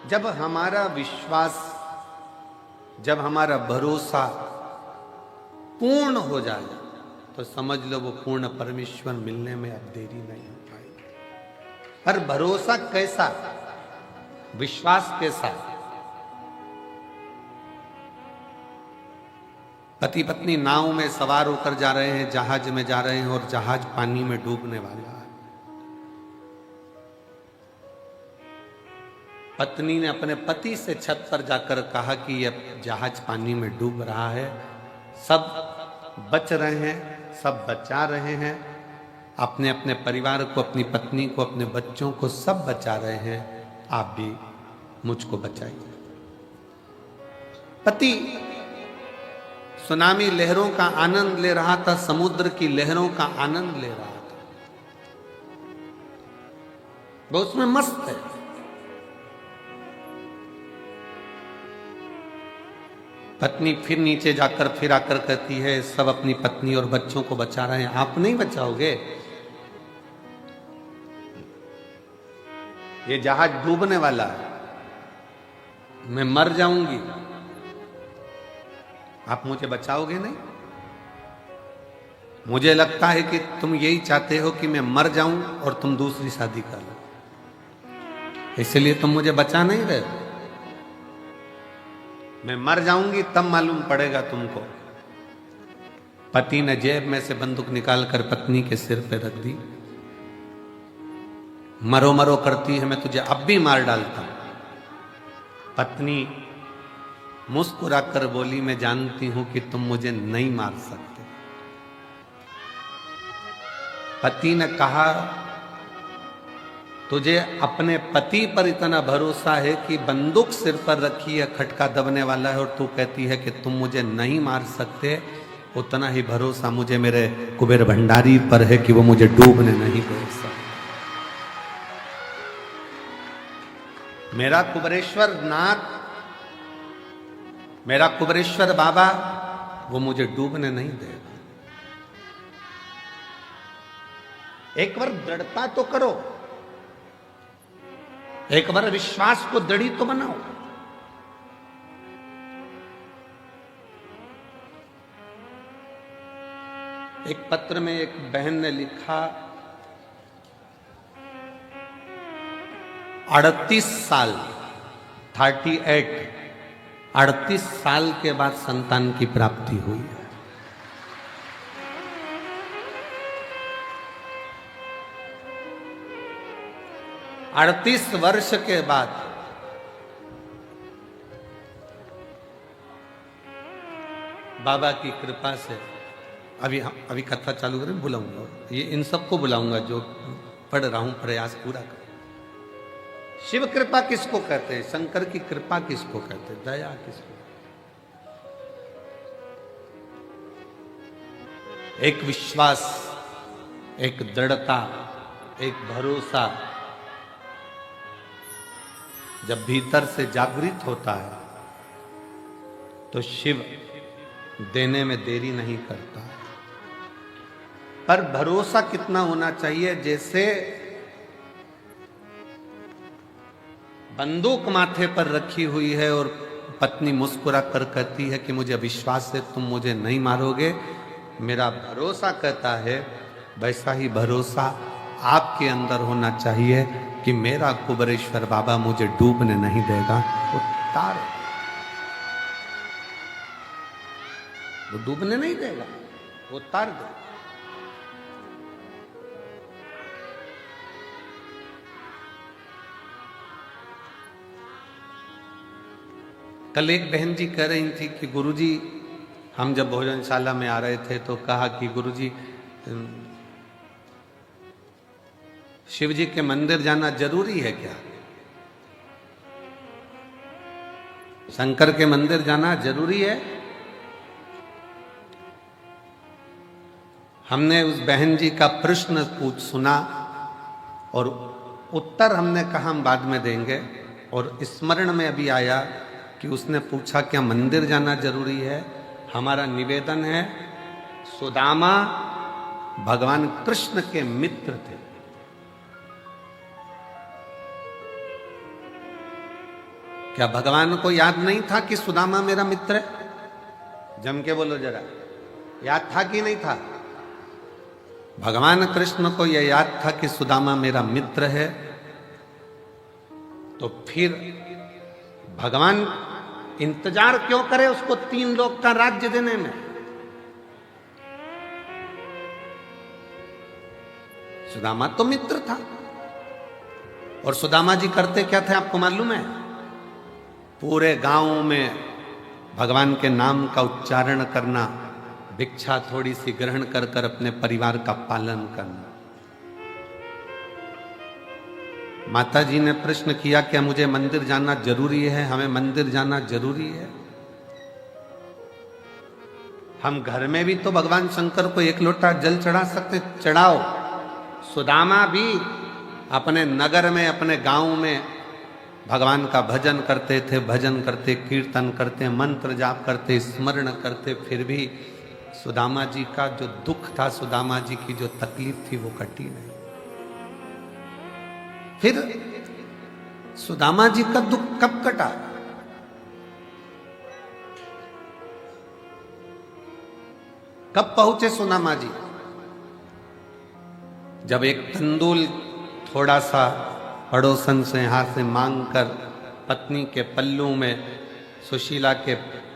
जब हमारा विश्वास, जब हमारा भरोसा पूर्ण हो जाए तो समझ लो वो पूर्ण परमेश्वर मिलने में अब देरी नहीं हो पाएगी। पर भरोसा कैसा, विश्वास कैसा? पति पत्नी नाव में सवार होकर जा रहे हैं, जहाज में जा रहे हैं और जहाज पानी में डूबने वाला है। पत्नी ने अपने पति से छत पर जाकर कहा कि यह जहाज पानी में डूब रहा है, सब बच रहे हैं, सब बचा रहे हैं, अपने अपने परिवार को, अपनी पत्नी को, अपने बच्चों को सब बचा रहे हैं, आप भी मुझको बचाइए। पति सुनामी लहरों का आनंद ले रहा था, समुद्र की लहरों का आनंद ले रहा था, वो उसमें मस्त है। पत्नी फिर नीचे जाकर फिर आकर कहती है, सब अपनी पत्नी और बच्चों को बचा रहे हैं, आप नहीं बचाओगे? ये जहाज डूबने वाला है, मैं मर जाऊंगी, आप मुझे बचाओगे नहीं? मुझे लगता है कि तुम यही चाहते हो कि मैं मर जाऊं और तुम दूसरी शादी कर लो, इसलिए तुम मुझे बचा नहीं रहे। मैं मर जाऊंगी तब मालूम पड़ेगा तुमको। पति ने जेब में से बंदूक निकालकर पत्नी के सिर पे रख दी। मरो मरो करती है, मैं तुझे अब भी मार डालता हूं। पत्नी मुस्कुराकर बोली, मैं जानती हूं कि तुम मुझे नहीं मार सकते। पति ने कहा, तुझे अपने पति पर इतना भरोसा है कि बंदूक सिर पर रखी है, खटका दबने वाला है, और तू कहती है कि तुम मुझे नहीं मार सकते। उतना ही भरोसा मुझे मेरे कुबेर भंडारी पर है कि वो मुझे डूबने नहीं दे सकते। मेरा कुबेरेश्वर नाथ, मेरा कुबेरेश्वर बाबा, वो मुझे डूबने नहीं देगा। एक बार दृढ़ता तो करो, एक बार विश्वास को दृढ़ी तो बनाओ। एक पत्र में एक बहन ने लिखा, 38 साल 38 साल के बाद संतान की प्राप्ति हुई है। अड़तीस वर्ष के बाद बाबा की कृपा से, अभी कथा चालू करें, बुलाऊंगा ये, इन सबको बुलाऊंगा जो पढ़ रहा हूं, प्रयास पूरा कर। शिव कृपा किसको कहते हैं? शंकर की कृपा किसको कहते हैं? दया किसको? एक विश्वास, एक दृढ़ता, एक भरोसा जब भीतर से जागृत होता है तो शिव देने में देरी नहीं करता है। पर भरोसा कितना होना चाहिए? जैसे बंदूक माथे पर रखी हुई है और पत्नी मुस्कुरा कर कहती है कि मुझे विश्वास है तुम मुझे नहीं मारोगे, मेरा भरोसा कहता है, वैसा ही भरोसा आपके अंदर होना चाहिए कि मेरा कुबेरेश्वर बाबा मुझे डूबने नहीं देगा। वो तार, वो डूबने नहीं देगा, वो तार देगा। कल एक बहन जी कह रही थी कि गुरुजी, हम जब भोजनशाला में आ रहे थे तो कहा कि गुरुजी, शिव जी के मंदिर जाना जरूरी है क्या? शंकर के मंदिर जाना जरूरी है? हमने उस बहन जी का प्रश्न सुना और उत्तर हमने कहा हम बाद में देंगे, और स्मरण में अभी आया कि उसने पूछा क्या मंदिर जाना जरूरी है? हमारा निवेदन है, सुदामा भगवान कृष्ण के मित्र थे। क्या भगवान को याद नहीं था कि सुदामा मेरा मित्र है? जम के बोलो जरा, याद था कि नहीं था? भगवान कृष्ण को यह याद था कि सुदामा मेरा मित्र है, तो फिर भगवान इंतजार क्यों करे उसको 3 लोक का राज्य देने में? सुदामा तो मित्र था। और सुदामा जी करते क्या थे आपको मालूम है? पूरे गांव में भगवान के नाम का उच्चारण करना, भिक्षा थोड़ी सी ग्रहण कर कर अपने परिवार का पालन करना। माता जी ने प्रश्न किया, क्या मुझे मंदिर जाना जरूरी है? हमें मंदिर जाना जरूरी है? हम घर में भी तो भगवान शंकर को 1 लोटा जल चढ़ा सकते, चढ़ाओ। सुदामा भी अपने नगर में, अपने गांव में भगवान का भजन करते थे, भजन करते, कीर्तन करते, मंत्र जाप करते, स्मरण करते, फिर भी सुदामा जी का जो दुख था, सुदामा जी की जो तकलीफ थी, वो कटी नहीं। फिर सुदामा जी का दुख कब कटा? कब पहुंचे सुदामा जी? जब एक तंदूल थोड़ा सा पड़ोसन से यहाँ से मांगकर पत्नी के पल्लू में सुशीला के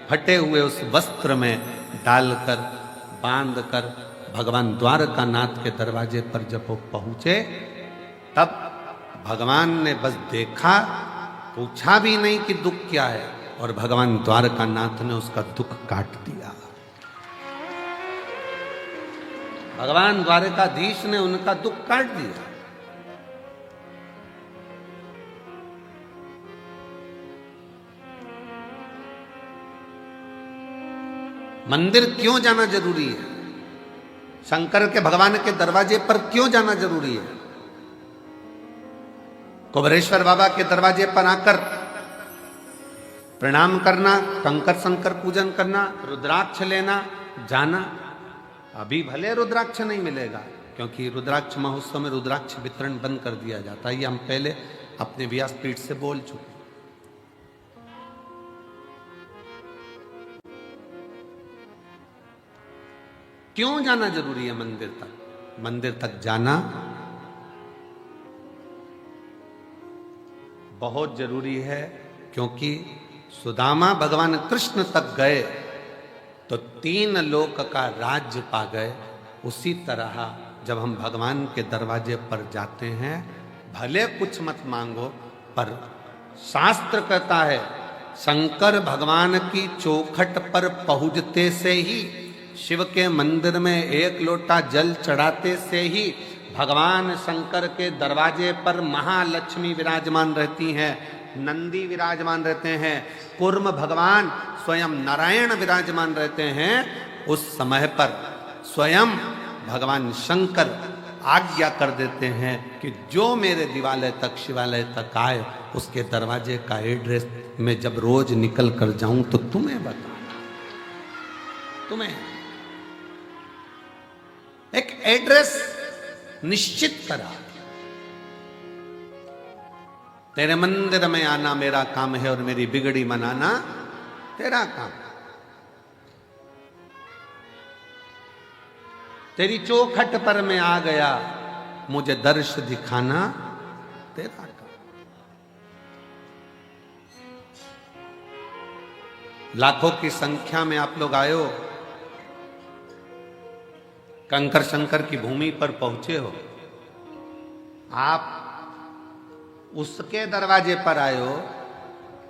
फटे हुए उस वस्त्र में डालकर बांधकर भगवान द्वारकानाथ के दरवाजे पर जब वो पहुंचे, तब भगवान ने बस देखा, पूछा भी नहीं कि दुख क्या है, और भगवान द्वारकानाथ ने उसका दुख काट दिया। भगवान द्वारकाधीश ने उनका दुख काट दिया। मंदिर क्यों जाना जरूरी है? शंकर के, भगवान के दरवाजे पर क्यों जाना जरूरी है? कुबेरेश्वर बाबा के दरवाजे पर आकर प्रणाम करना, कंकर शंकर पूजन करना, रुद्राक्ष लेना, जाना। अभी भले रुद्राक्ष नहीं मिलेगा, क्योंकि रुद्राक्ष महोत्सव में रुद्राक्ष वितरण बंद कर दिया जाता है। ये हम पहले अपने व्यासपीठ से बोल चुके। क्यों जाना जरूरी है मंदिर तक? मंदिर तक जाना बहुत जरूरी है, क्योंकि सुदामा भगवान कृष्ण तक गए तो 3 लोक का राज्य पा गए। उसी तरह जब हम भगवान के दरवाजे पर जाते हैं, भले कुछ मत मांगो, पर शास्त्र कहता है शंकर भगवान की चौखट पर पहुंचते से ही, शिव के मंदिर में 1 लोटा जल चढ़ाते से ही भगवान शंकर के दरवाजे पर महालक्ष्मी विराजमान रहती हैं, नंदी विराजमान रहते हैं, कूर्म भगवान स्वयं नारायण विराजमान रहते हैं। उस समय पर स्वयं भगवान शंकर आज्ञा कर देते हैं कि जो मेरे दिवालय तक, शिवालय तक आए, उसके दरवाजे का एड्रेस मैं जब रोज निकल कर जाऊं तो तुम्हें बताना। तुम्हें एक एड्रेस निश्चित करा। तेरे मंदिर में आना मेरा काम है और मेरी बिगड़ी मनाना तेरा काम। तेरी चौखट पर मैं आ गया, मुझे दर्श दिखाना तेरा काम। लाखों की संख्या में आप लोग आए हो, कंकर शंकर की भूमि पर पहुंचे हो, आप उसके दरवाजे पर आए हो,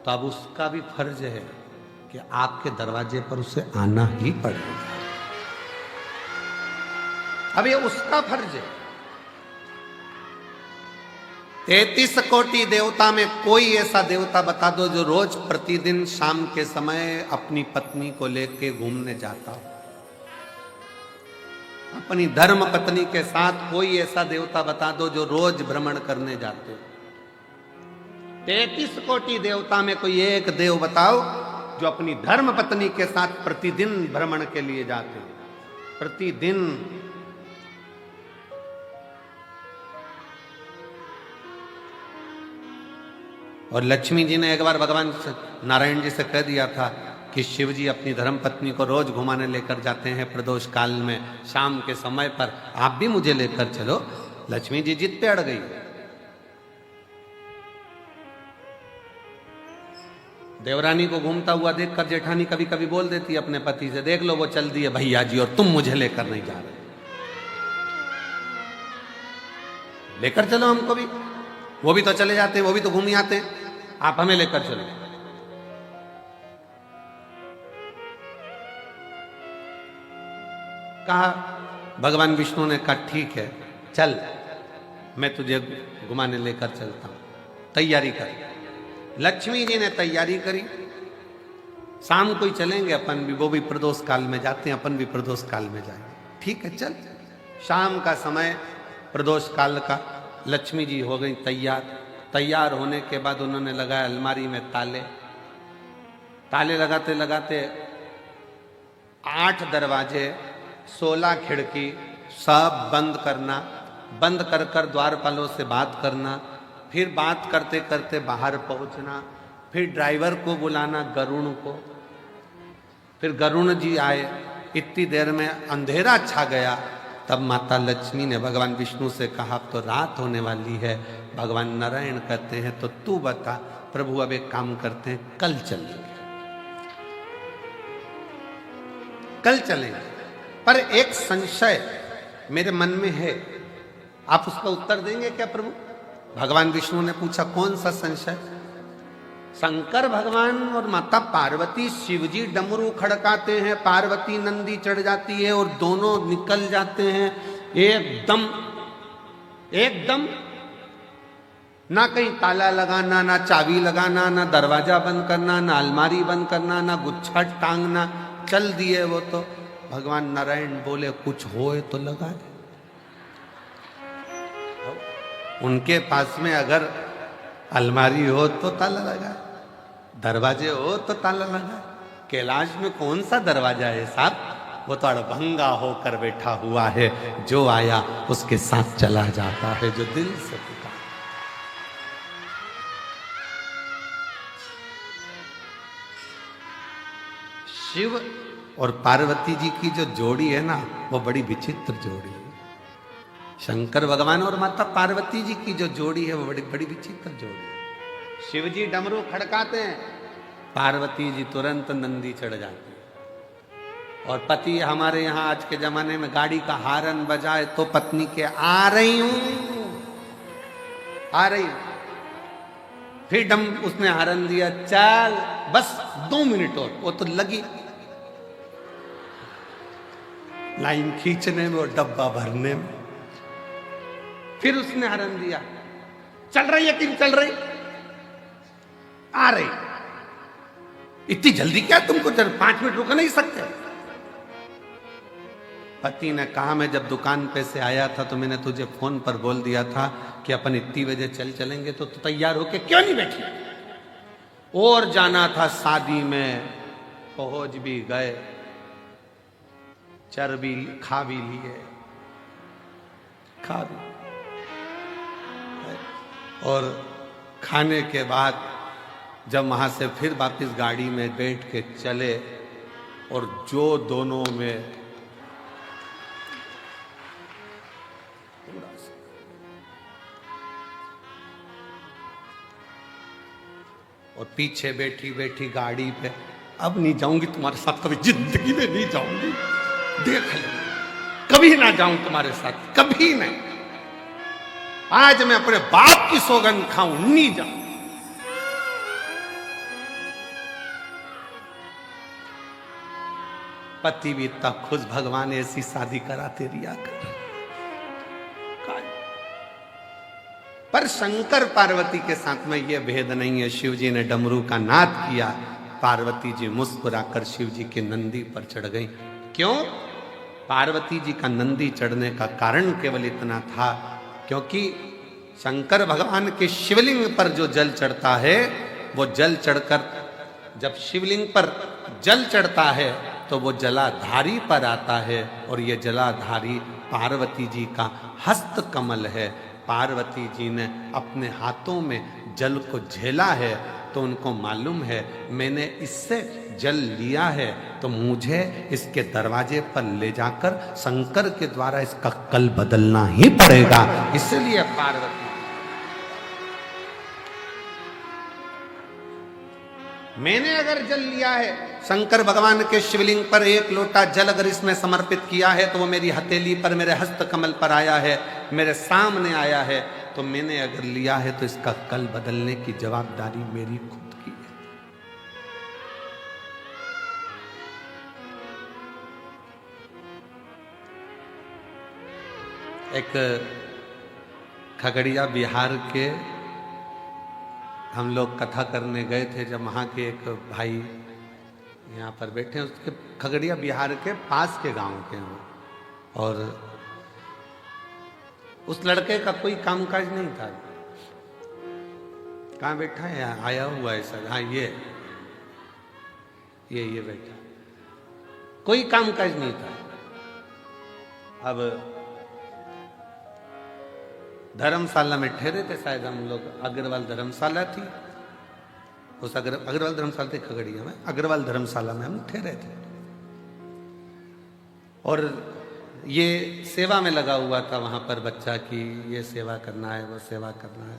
तो अब उसका भी फर्ज है कि आपके दरवाजे पर उसे आना ही पड़ेगा। अब ये उसका फर्ज है। 33 कोटि देवता में कोई ऐसा देवता बता दो जो रोज प्रतिदिन शाम के समय अपनी पत्नी को लेके घूमने जाता हो। अपनी धर्म पत्नी के साथ कोई ऐसा देवता बता दो जो रोज भ्रमण करने जाते हो। 33 कोटि देवता में कोई एक देव बताओ जो अपनी धर्म पत्नी के साथ प्रतिदिन भ्रमण के लिए जाते हो। प्रतिदिन। और लक्ष्मी जी ने एक बार भगवान नारायण जी से कह दिया था कि शिव जी अपनी धर्म पत्नी को रोज घुमाने लेकर जाते हैं प्रदोष काल में शाम के समय पर, आप भी मुझे लेकर चलो। लक्ष्मी जी जिद पे अड़ गई। देवरानी को घूमता हुआ देखकर जेठानी कभी कभी बोल देती है अपने पति से, देख लो वो चल दी है भैया जी और तुम मुझे लेकर नहीं जा रहे, लेकर चलो हमको भी। वो भी तो चले जाते हैं, वो भी तो घूम ही आते हैं, आप हमें लेकर चलो। कहा, भगवान विष्णु ने कहा ठीक है चल, मैं तुझे घुमाने लेकर चलता हूं, तैयारी कर। लक्ष्मी जी ने तैयारी करी, शाम को ही चलेंगे अपन भी, वो भी प्रदोष काल में जाते हैं, अपन भी प्रदोष काल में जाएंगे। ठीक है चल। शाम का समय प्रदोष काल का, लक्ष्मी जी हो गई तैयार। तैयार होने के बाद उन्होंने लगाया अलमारी में ताले। ताले लगाते लगाते 8 दरवाजे 16 खिड़की सब बंद करना, बंद कर कर द्वारपालों से बात करना, फिर बात करते करते बाहर पहुंचना, फिर ड्राइवर को बुलाना गरुण को, फिर गरुण जी आए। इतनी देर में अंधेरा छा गया। तब माता लक्ष्मी ने भगवान विष्णु से कहा अब तो रात होने वाली है। भगवान नारायण कहते हैं तो तू बता। प्रभु अब एक काम करते हैं, कल चलेंगे, कल चलेंगे। पर एक संशय मेरे मन में है, आप उसका उत्तर देंगे क्या प्रभु? भगवान विष्णु ने पूछा कौन सा संशय? शंकर भगवान और माता पार्वती, शिवजी डमरू खड़काते हैं, पार्वती नंदी चढ़ जाती है और दोनों निकल जाते हैं एकदम एकदम, ना कहीं ताला लगाना, ना चाबी लगाना, ना दरवाजा बंद करना, ना अलमारी बंद करना, ना गुच्छा टांगना, चल दिए वो तो। भगवान नारायण बोले कुछ होए तो लगाए। उनके पास में अगर अलमारी हो तो ताला लगाए, दरवाजे हो तो ताला लगाए। कैलाश में कौन सा दरवाजा है साहब? वो तो अड़भंगा होकर बैठा हुआ है, जो आया उसके साथ चला जाता है, जो दिल से पुकार। शिव और पार्वती जी की जो जोड़ी है ना, वो बड़ी विचित्र जोड़ी है। शंकर भगवान और माता पार्वती जी की जो जोड़ी है वो बड़ी बड़ी विचित्र जोड़ी है। शिव जी डमरू खड़काते हैं, पार्वती जी तुरंत नंदी चढ़ जाती है। और पति हमारे यहाँ आज के जमाने में गाड़ी का हारन बजाए तो पत्नी के आ रही हूं, आ रही हूं, फिर उसने हारन दिया, चल बस 2 मिनट और, वो तो लगी लाइन खींचने में और डब्बा भरने में। फिर उसने हरन दिया, चल रही है कि चल रही, आ रही, इतनी जल्दी क्या तुमको? 5 मिनट रुक नहीं सकते? पति ने कहा मैं जब दुकान पे से आया था तो मैंने तुझे फोन पर बोल दिया था कि अपन इतनी बजे चलेंगे, तो तैयार होके क्यों नहीं बैठी? और जाना था शादी में, पहुंच भी गए, चर्बी खा भी लिए, खा भी, और खाने के बाद जब वहां से फिर वापस गाड़ी में बैठ के चले, और जो दोनों में और पीछे बैठी बैठी गाड़ी पे, अब नहीं जाऊंगी तुम्हारे साथ, कभी जिंदगी में नहीं जाऊंगी, देख ले, कभी ना जाऊं तुम्हारे साथ, कभी नहीं। आज मैं अपने बाप की सौगंध खाऊं, नहीं जाऊं। पति भी इतना खुश, भगवान ऐसी शादी कराते रिया कर। पर शंकर पार्वती के साथ में यह भेद नहीं है। शिव जी ने डमरू का नाद किया, पार्वती जी मुस्कुराकर शिव जी के नंदी पर चढ़ गई। क्यों? पार्वती जी का नंदी चढ़ने का कारण केवल इतना था क्योंकि शंकर भगवान के शिवलिंग पर जो जल चढ़ता है, वो जल चढ़कर जब शिवलिंग पर जल चढ़ता है तो वो जलाधारी पर आता है, और ये जलाधारी पार्वती जी का हस्त कमल है। पार्वती जी ने अपने हाथों में जल को झेला है तो उनको मालूम है मैंने इससे जल लिया है, तो मुझे इसके दरवाजे पर ले जाकर शंकर के द्वारा इसका कल बदलना ही पड़ेगा। इसलिए पार्वती, मैंने अगर जल लिया है, शंकर भगवान के शिवलिंग पर एक लोटा जल अगर इसमें समर्पित किया है तो वो मेरी हथेली पर, मेरे हस्त कमल पर आया है, मेरे सामने आया है, तो मैंने अगर लिया है तो इसका कल बदलने की जवाबदारी मेरी खुद की है। एक खगड़िया बिहार के हम लोग कथा करने गए थे, जब वहाँ के एक भाई यहाँ पर बैठे हैं, उसके खगड़िया बिहार के पास के गांव के हैं, और उस लड़के का कोई कामकाज नहीं था। कहाँ बैठा है? आया हुआ है सर। हाँ, ये बैठा, कोई कामकाज नहीं था। अब धर्मशाला में ठहरे थे शायद हम लोग, अग्रवाल धर्मशाला थी, उस अग्रवाल धर्मशाला थी खगड़िया में, अग्रवाल धर्मशाला में हम ठहरे थे, और ये सेवा में लगा हुआ था वहां पर बच्चा की ये सेवा करना है, वो सेवा करना है।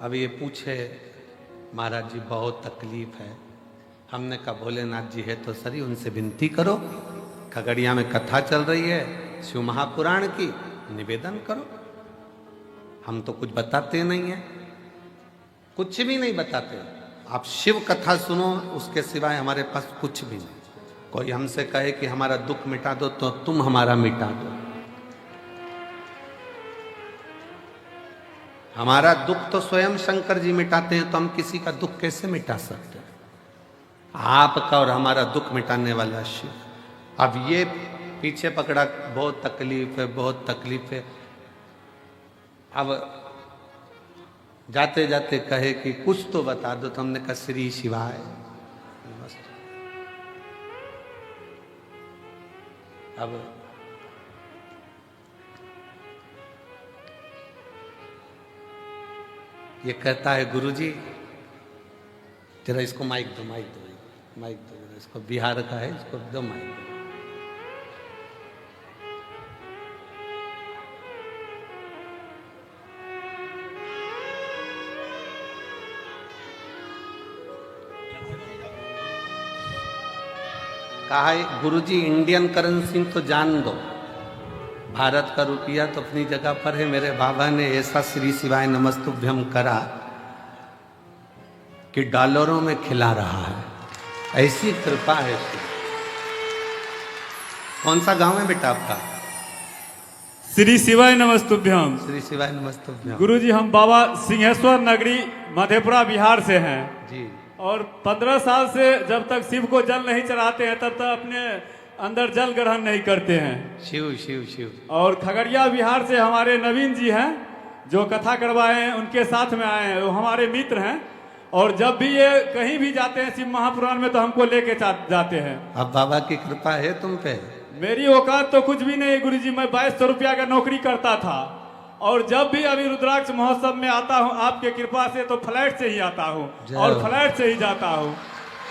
अब ये पूछे महाराज जी बहुत तकलीफ है। हमने कहा भोलेनाथ जी है तो सरी, उनसे विनती करो, खगड़िया में कथा चल रही है शिव महापुराण की, निवेदन करो। हम तो कुछ बताते नहीं है, कुछ भी नहीं बताते। आप शिव कथा सुनो, उसके सिवाय हमारे पास कुछ भी नहीं। कोई हमसे कहे कि हमारा दुख मिटा दो तो तुम हमारा मिटा दो। हमारा दुख तो स्वयं शंकर जी मिटाते हैं, तो हम किसी का दुख कैसे मिटा सकते हैं? आपका और हमारा दुख मिटाने वाला शिव। अब ये पीछे पकड़ा, बहुत तकलीफ है, बहुत तकलीफ है। अब जाते जाते कहे कि कुछ तो बता दो, तो हमने कहा श्री शिवाय। अब ये कहता है गुरुजी जरा इसको माइक दो, माइक दो, माइक दो, इसको बिहार का है, इसको दो माइक दो। कहा है गुरुजी इंडियन करेंसी तो जान दो, भारत का रुपया तो अपनी जगह पर है। मेरे बाबा ने ऐसा श्री शिवाय नमस्तुभ्यम करा कि डॉलरों में खिला रहा है, ऐसी कृपा है। कौन सा गांव है बेटा आपका? श्री शिवाय नमस्तुभ्यम। श्री शिवाय नमस्तुभ्यम। गुरुजी हम बाबा सिंहेश्वर नगरी मधेपुरा बिहार से हैं जी। और 15 साल से जब तक शिव को जल नहीं चढ़ाते हैं तब तक अपने अंदर जल ग्रहण नहीं करते हैं। शिव शिव शिव। और खगड़िया बिहार से हमारे नवीन जी हैं जो कथा करवाए हैं, उनके साथ में आए हैं, वो हमारे मित्र हैं। और जब भी ये कहीं भी जाते हैं शिव महापुराण में तो हमको लेके जाते हैं। अब बाबा की कृपा है तुम पे? मेरी औकात तो कुछ भी नहीं गुरुजी, मैं 2200 रुपया का नौकरी करता था और जब भी अभी रुद्राक्ष महोत्सव में आता हूँ आपके कृपा से तो फ्लैट से ही आता हूँ और फ्लैट से ही जाता हूँ।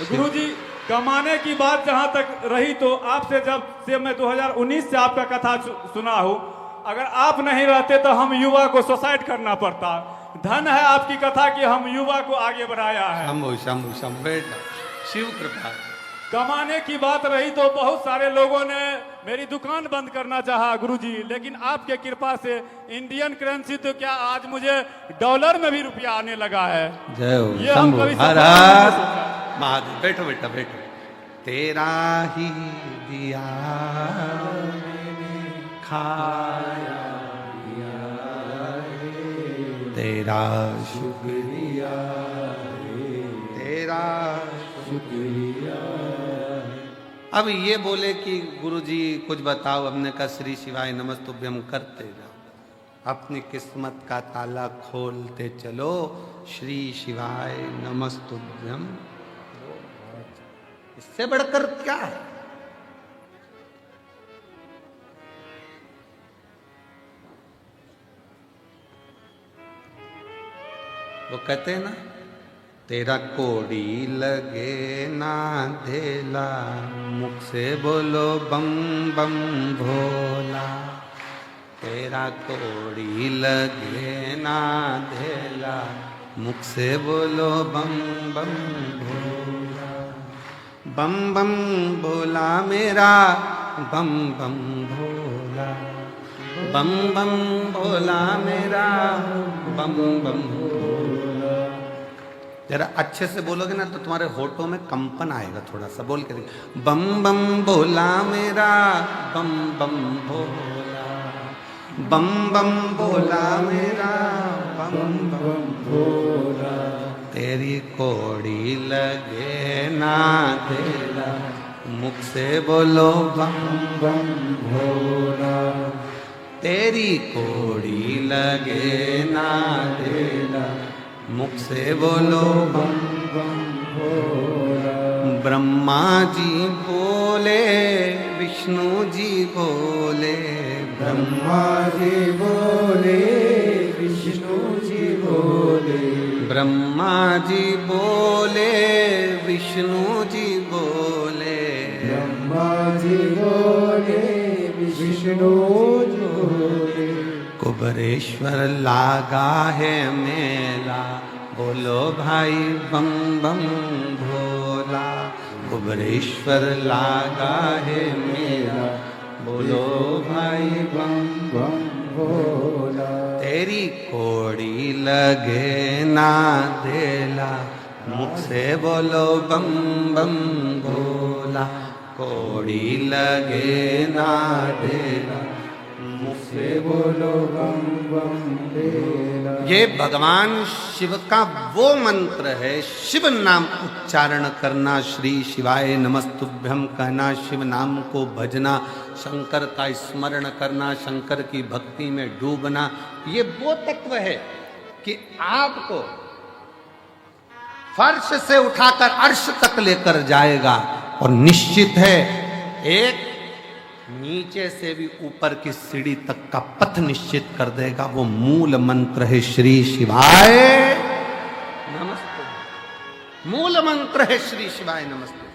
गुरुजी कमाने की बात जहाँ तक रही तो आपसे जब से मैं 2019 से आपका कथा सुना हूँ, अगर आप नहीं रहते तो हम युवा को सुसाइड करना पड़ता। धन है आपकी कथा कि हम युवा को आगे बढ़ाया है। शंभु शंभु शंभु बेटा, शिव कृपा। कमाने की बात रही तो बहुत सारे लोगों ने मेरी दुकान बंद करना चाहा गुरुजी, लेकिन आपके कृपा से इंडियन करेंसी तो क्या आज मुझे डॉलर में भी रुपया आने लगा है। जय हो ये हम कभी महादेव। बैठो बेटा बैठो। तेरा ही दिया खाया तेरा शुक्रिया, तेरा शुक्रिया। अब ये बोले कि गुरुजी कुछ बताओ, हमने कहा श्री शिवाय नमस्तुभ्यम करते जाओ, अपनी किस्मत का ताला खोलते चलो। श्री शिवाय नमस्तुभ्यम, इससे बढ़कर क्या है? वो कहते हैं ना, तेरा कोड़ी लगे ना धेला, मुख से बोलो बम बम भोला। तेरा कोड़ी लगे ना धेला, मुख से बोलो बम बम भोला। बम बम भोला मेरा, बम बम भोला। बम बम भोला मेरा, बम बम भोला। जरा अच्छे से बोलोगे ना तो तुम्हारे होठों में कंपन आएगा, थोड़ा सा बोल के देखिए। बम बम भोला मेरा, बम बम भोला। बम बम भोला मेरा, बम बम भोला। तेरी कोड़ी लगे ना धेला, मुख से बोलो बम बम भोला। तेरी कोड़ी लगे ना धेला, मुख से बोलो बम बम भोला। ब्रह्मा जी बोले, विष्णु जी बोले। ब्रह्मा जी बोले, विष्णु जी बोले। ब्रह्मा जी बोले, विष्णु जी बोले। ब्रह्मा जी बोले, विष्णु जी बोले। कुबरेश्वर लागा है मेला, बोलो भाई बम बम भोला। कुबरेश्वर लागा है मेला, बोलो भाई बम बम भोला। तेरी कोड़ी लगे ना धेला, मुख से बोलो बम बम भोला। कोड़ी लगे ना धेला, मुख से बोलो बम बम भोला। ये भगवान शिव का वो मंत्र है। शिव नाम उच्चारण करना, श्री शिवाय नमस्तुभ्यं कहना, शिव नाम को भजना, शंकर का स्मरण करना, शंकर की भक्ति में डूबना, ये वो तत्व है कि आपको फर्श से उठाकर अर्श तक लेकर जाएगा। और निश्चित है एक नीचे से भी ऊपर की सीढ़ी तक का पथ निश्चित कर देगा। वो मूल मंत्र है श्री शिवाय नमस्ते। मूल मंत्र है श्री शिवाय नमस्ते।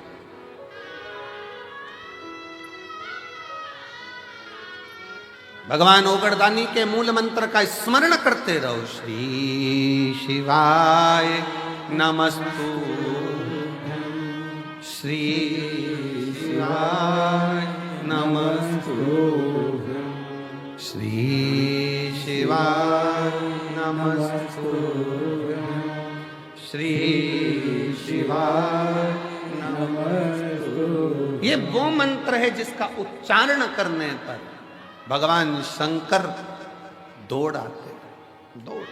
भगवान ओगड़दानी के मूल मंत्र का स्मरण करते रहो। श्री शिवाय नमस्तु, श्री शिवाय नमस्तु, श्री शिवाय नमस्तु, श्री शिवाय नमस्तु। ये वो मंत्र है जिसका उच्चारण करने पर भगवान शंकर दौड़ आते, दौड़।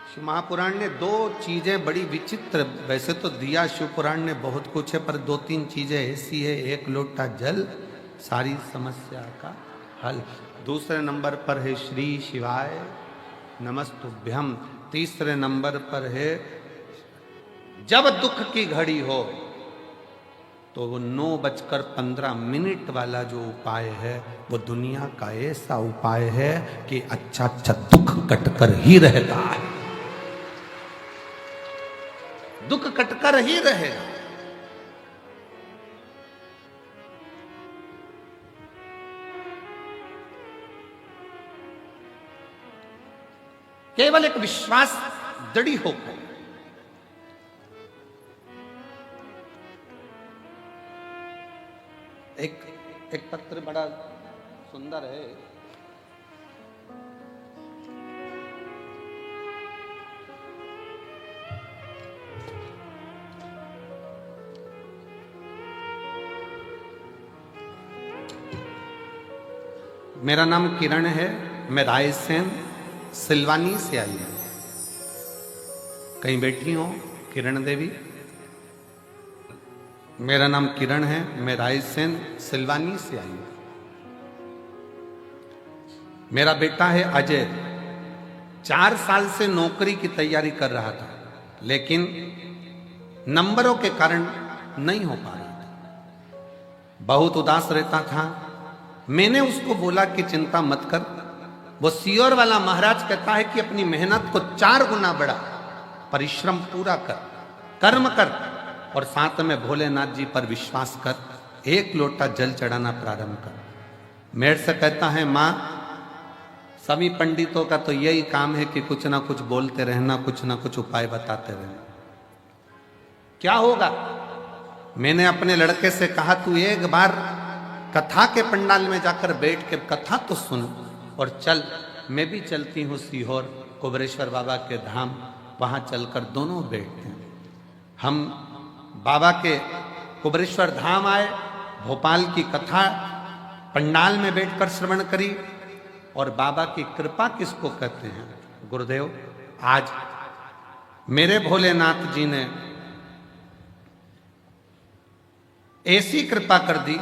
शिव महापुराण ने दो चीजें बड़ी विचित्र, वैसे तो दिया शिव पुराण ने बहुत कुछ है, पर दो तीन चीजें ऐसी है। एक लोटा जल, सारी समस्या का हल। दूसरे नंबर पर है श्री शिवाय नमस्तुभ्यम। तीसरे नंबर पर है जब दुख की घड़ी हो तो वो 9:15 वाला जो उपाय है वो दुनिया का ऐसा उपाय है कि अच्छा अच्छा दुख कटकर ही रहता है, दुख कटकर ही रहेगा। केवल एक विश्वास दृढ़ होकर एक पत्र बड़ा सुंदर है। मेरा नाम किरण है, मैं रायसेन सिलवानी से आई हूं। कहीं बैठी हो किरण देवी? मेरा नाम किरण है, मैं रायसेन सिलवानी से आई हूं। मेरा बेटा है अजय, 4 साल से नौकरी की तैयारी कर रहा था, लेकिन नंबरों के कारण नहीं हो पा रहा था। बहुत उदास रहता था। मैंने उसको बोला कि चिंता मत कर, वो सीहोर वाला महाराज कहता है कि अपनी मेहनत को 4 गुना बढ़ा, परिश्रम पूरा कर, कर्म कर और साथ में भोलेनाथ जी पर विश्वास कर, 1 लोटा जल चढ़ाना प्रारंभ कर। मेरे से कहता है माँ, सभी पंडितों का तो यही काम है कि कुछ ना कुछ बोलते रहना, कुछ ना कुछ उपाय बताते रहना। क्या होगा? मैंने अपने लड़के से कहा तू एक बार कथा के पंडाल में जाकर बैठ के कथा तो सुन और चल। मैं भी चलती हूँ सीहोर कुबेरेश्वर बाबा के धाम, वहां चलकर दोनों बैठते हैं। हम बाबा के कुबेरेश्वर धाम आए, भोपाल की कथा पंडाल में बैठकर श्रवण करी। और बाबा की कृपा किसको कहते हैं? गुरुदेव, आज मेरे भोलेनाथ जी ने ऐसी कृपा कर दी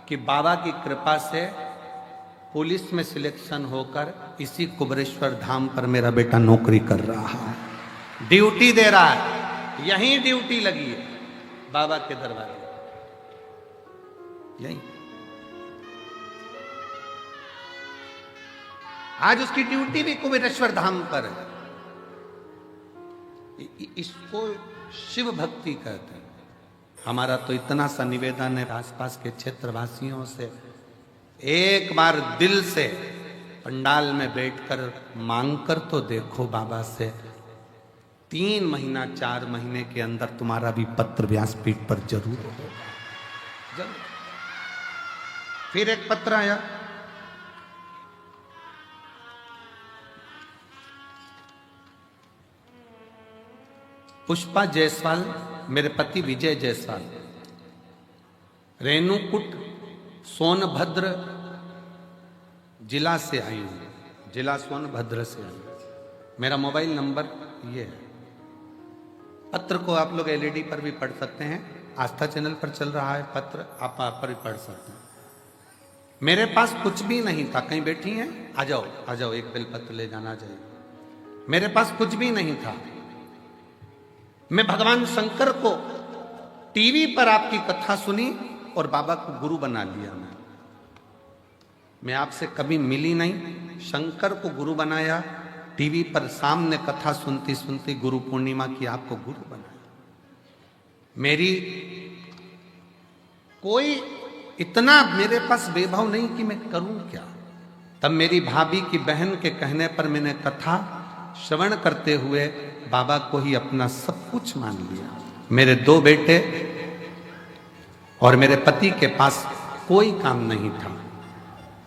कि बाबा की कृपा से पुलिस में सिलेक्शन होकर इसी कुबेरेश्वर धाम पर मेरा बेटा नौकरी कर रहा है, ड्यूटी दे रहा है। यहीं ड्यूटी लगी है बाबा के दरबार में, यहीं। आज उसकी ड्यूटी भी कुबेरेश्वर धाम पर है। इसको शिव भक्ति कहते हैं। हमारा तो इतना सा निवेदन है आसपास के क्षेत्रवासियों से, एक बार दिल से पंडाल में बैठकर मांगकर तो देखो बाबा से। 3 महीना 4 महीने के अंदर तुम्हारा भी पत्र व्यासपीठ पर जरूर होगा, जरूर। फिर एक पत्र आया, पुष्पा जायसवाल, मेरे पति विजय जायसवाल, रेणुकूट सोनभद्र जिला से आई हूं, जिला सोनभद्र से आई हूं। मेरा मोबाइल नंबर ये है। पत्र को आप लोग एलईडी पर भी पढ़ सकते हैं, आस्था चैनल पर चल रहा है पत्र, आप पर भी पढ़ सकते हैं। मेरे पास कुछ भी नहीं था। कहीं बैठी हैं? आ जाओ, आ जाओ, एक बेलपत्र ले जाना चाहिए। मेरे पास कुछ भी नहीं था। मैं भगवान शंकर को टीवी पर आपकी कथा सुनी और बाबा को गुरु बना लिया। मैं आपसे कभी मिली नहीं, शंकर को गुरु बनाया, टीवी पर सामने कथा सुनती सुनती गुरु पूर्णिमा की आपको गुरु बनाया। मेरी कोई इतना मेरे पास वैभव नहीं कि मैं करूं क्या। तब मेरी भाभी की बहन के कहने पर मैंने कथा श्रवण करते हुए बाबा को ही अपना सब कुछ मान लिया। मेरे 2 बेटे और मेरे पति के पास कोई काम नहीं था,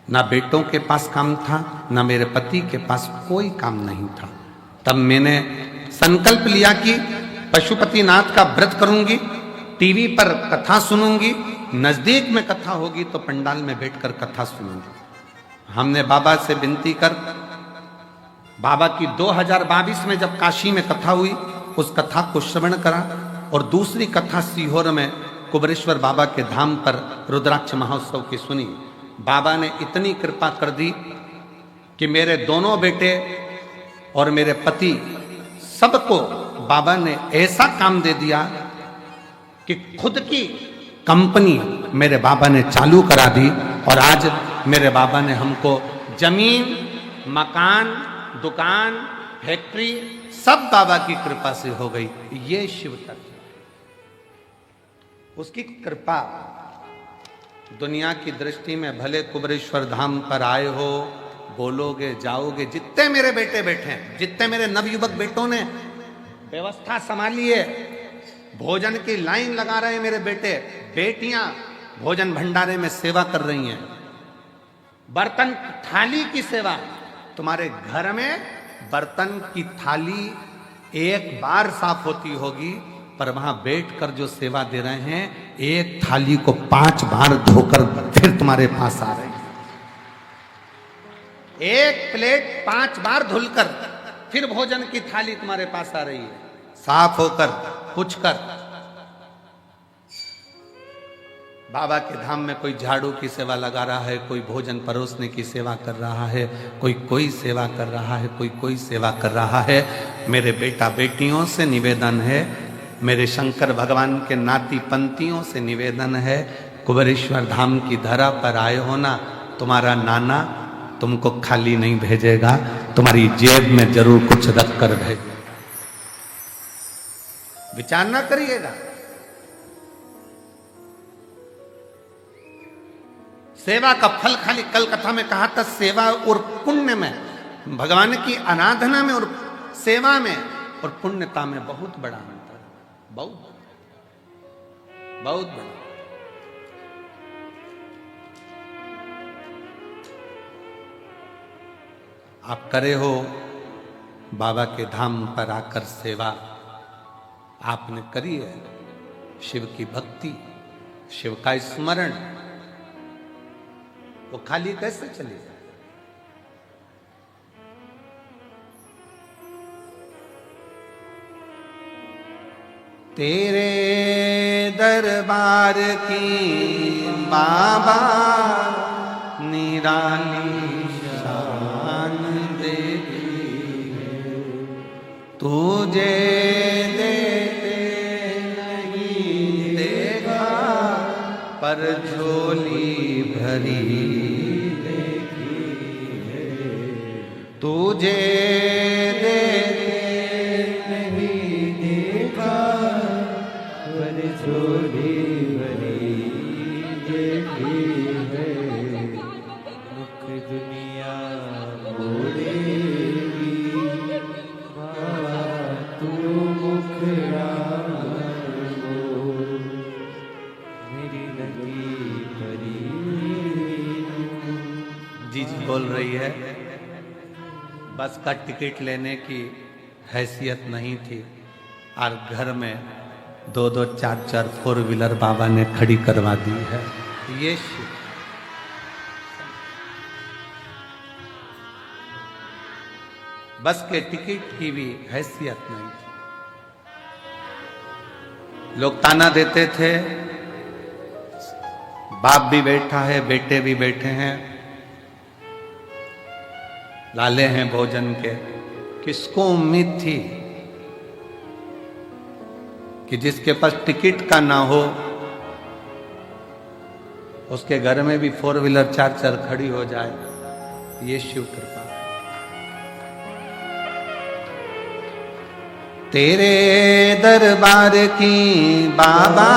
ना बेटों के पास काम था, ना मेरे पति के पास कोई काम नहीं था। तब मैंने संकल्प लिया कि पशुपतिनाथ का व्रत करूंगी, टीवी पर कथा सुनूंगी, नजदीक में कथा होगी तो पंडाल में बैठकर कथा सुनूंगी। हमने बाबा से विनती कर, बाबा की 2022 में जब काशी में कथा हुई, उस कथा को श्रवण करा और दूसरी कथा सीहोर में कुबेरेश्वर बाबा के धाम पर रुद्राक्ष महोत्सव की सुनी। बाबा ने इतनी कृपा कर दी कि मेरे दोनों बेटे और मेरे पति सबको बाबा ने ऐसा काम दे दिया कि खुद की कंपनी मेरे बाबा ने चालू करा दी। और आज मेरे बाबा ने हमको जमीन, मकान, दुकान, फैक्ट्री सब बाबा की कृपा से हो गई। ये शिव तत्व, उसकी कृपा। दुनिया की दृष्टि में भले कुबेरेश्वर धाम पर आए हो, बोलोगे, जाओगे, जितने मेरे बेटे बैठे हैं, जितने मेरे नवयुवक बेटों ने व्यवस्था संभाली है, भोजन की लाइन लगा रहे हैं मेरे बेटे, बेटियां भोजन भंडारे में सेवा कर रही हैं, बर्तन थाली की सेवा। तुम्हारे घर में बर्तन की थाली एक बार साफ होती होगी, पर वहां बैठकर जो सेवा दे रहे हैं, एक थाली को 5 बार धोकर फिर तुम्हारे पास आ रहे हैं। एक प्लेट 5 बार धुलकर फिर भोजन की थाली तुम्हारे पास आ रही है, साफ होकर, पुछकर। बाबा के धाम में कोई झाड़ू की सेवा लगा रहा है, कोई भोजन परोसने की सेवा कर रहा है, कोई सेवा कर रहा है, कोई सेवा कर रहा है। मेरे बेटा बेटियों से निवेदन है, मेरे शंकर भगवान के नाती पंथियों से निवेदन है, कुबेरेश्वर धाम की धरा पर आए हो ना, तुम्हारा नाना, तुमको खाली नहीं भेजेगा, तुम्हारी जेब में जरूर कुछ रख कर भेजेगा। विचार ना करिएगा। सेवा का फल, खाली कल कथा में कहा था, सेवा और पुण्य में, भगवान की आराधना में और सेवा में और पुण्यता में बहुत बड़ा अंतर है, बहुत बहुत बड़ा। आप करे हो बाबा के धाम पर आकर सेवा, आपने करी है शिव की भक्ति, शिव का स्मरण, वो खाली कैसे चली जाए? तेरे दरबार की बाबा निराली शान देवी है, तुझे देते नहीं देखा पर झोली भरी देखी है, तुझे देते नहीं देखा पर झोली भरी देखी है, मुख दुनिया मोड़ेगी बाबा तू मुखड़ा मोड़, मेरी लगी परी। जी जी बोल रही है, बस का टिकट लेने की हैसियत नहीं थी और घर में 2-2 4-4 4 व्हीलर बाबा ने खड़ी करवा दी है। ये शिव, बस के टिकट की भी हैसियत नहीं थी। लोग ताना देते थे, बाप भी बैठा है, बेटे भी बैठे हैं, लाले हैं भोजन के। किसको उम्मीद थी कि जिसके पास टिकट का ना हो उसके घर में भी 4 व्हीलर 4-4 खड़ी हो जाए? ये शिव कृपा। तेरे दरबार की बाबा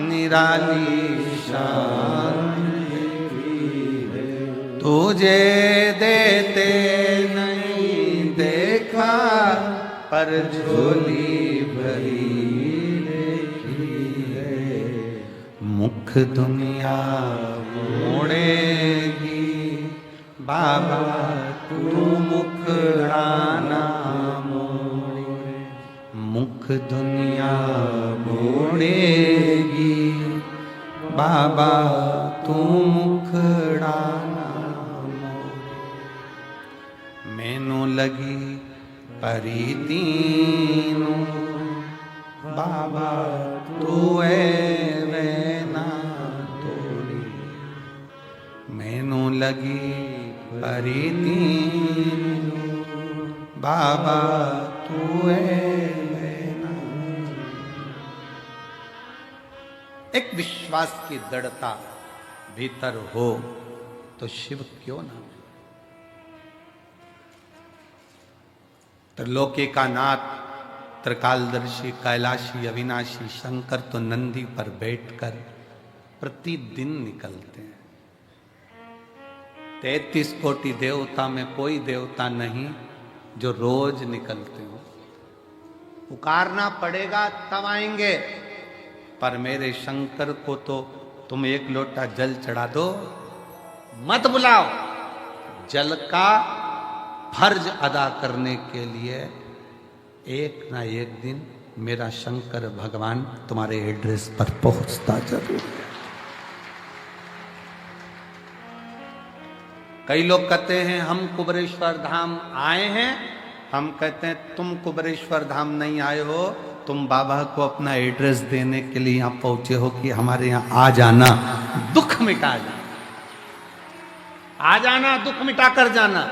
निराली शान तुझे देते नहीं देखा पर झोली भरी देखी है, मुख दुनिया मोड़ेगी बाबा तू मुखड़ाना मोड़े, मुख दुनिया मोड़ेगी बाबा तू मुखड़ाना मोड़े, मैनू लगी परी तीनू बाबा तू वैना तोड़ी, मैनू लगी परी तीनू बाबा तू वैना। एक विश्वास की दृढ़ता भीतर हो तो शिव क्यों ना। त्रिलोकी का नाथ, त्रिकालदर्शी, कैलाशी, अविनाशी शंकर तो नंदी पर बैठकर प्रतिदिन निकलते हैं। 33 कोटि देवता में कोई देवता नहीं जो रोज निकलते हो। पुकारना पड़ेगा तब आएंगे, पर मेरे शंकर को तो तुम एक लोटा जल चढ़ा दो, मत बुलाओ। जल का फर्ज अदा करने के लिए एक ना एक दिन मेरा शंकर भगवान तुम्हारे एड्रेस पर पहुंचता जरूर है। कई लोग कहते हैं हम कुबेरेश्वर धाम आए हैं, हम कहते हैं तुम कुबेरेश्वर धाम नहीं आए हो, तुम बाबा को अपना एड्रेस देने के लिए यहां पहुंचे हो कि हमारे यहां आ जाना, दुख मिटा जाना, आ जाना, दुख मिटा कर जाना,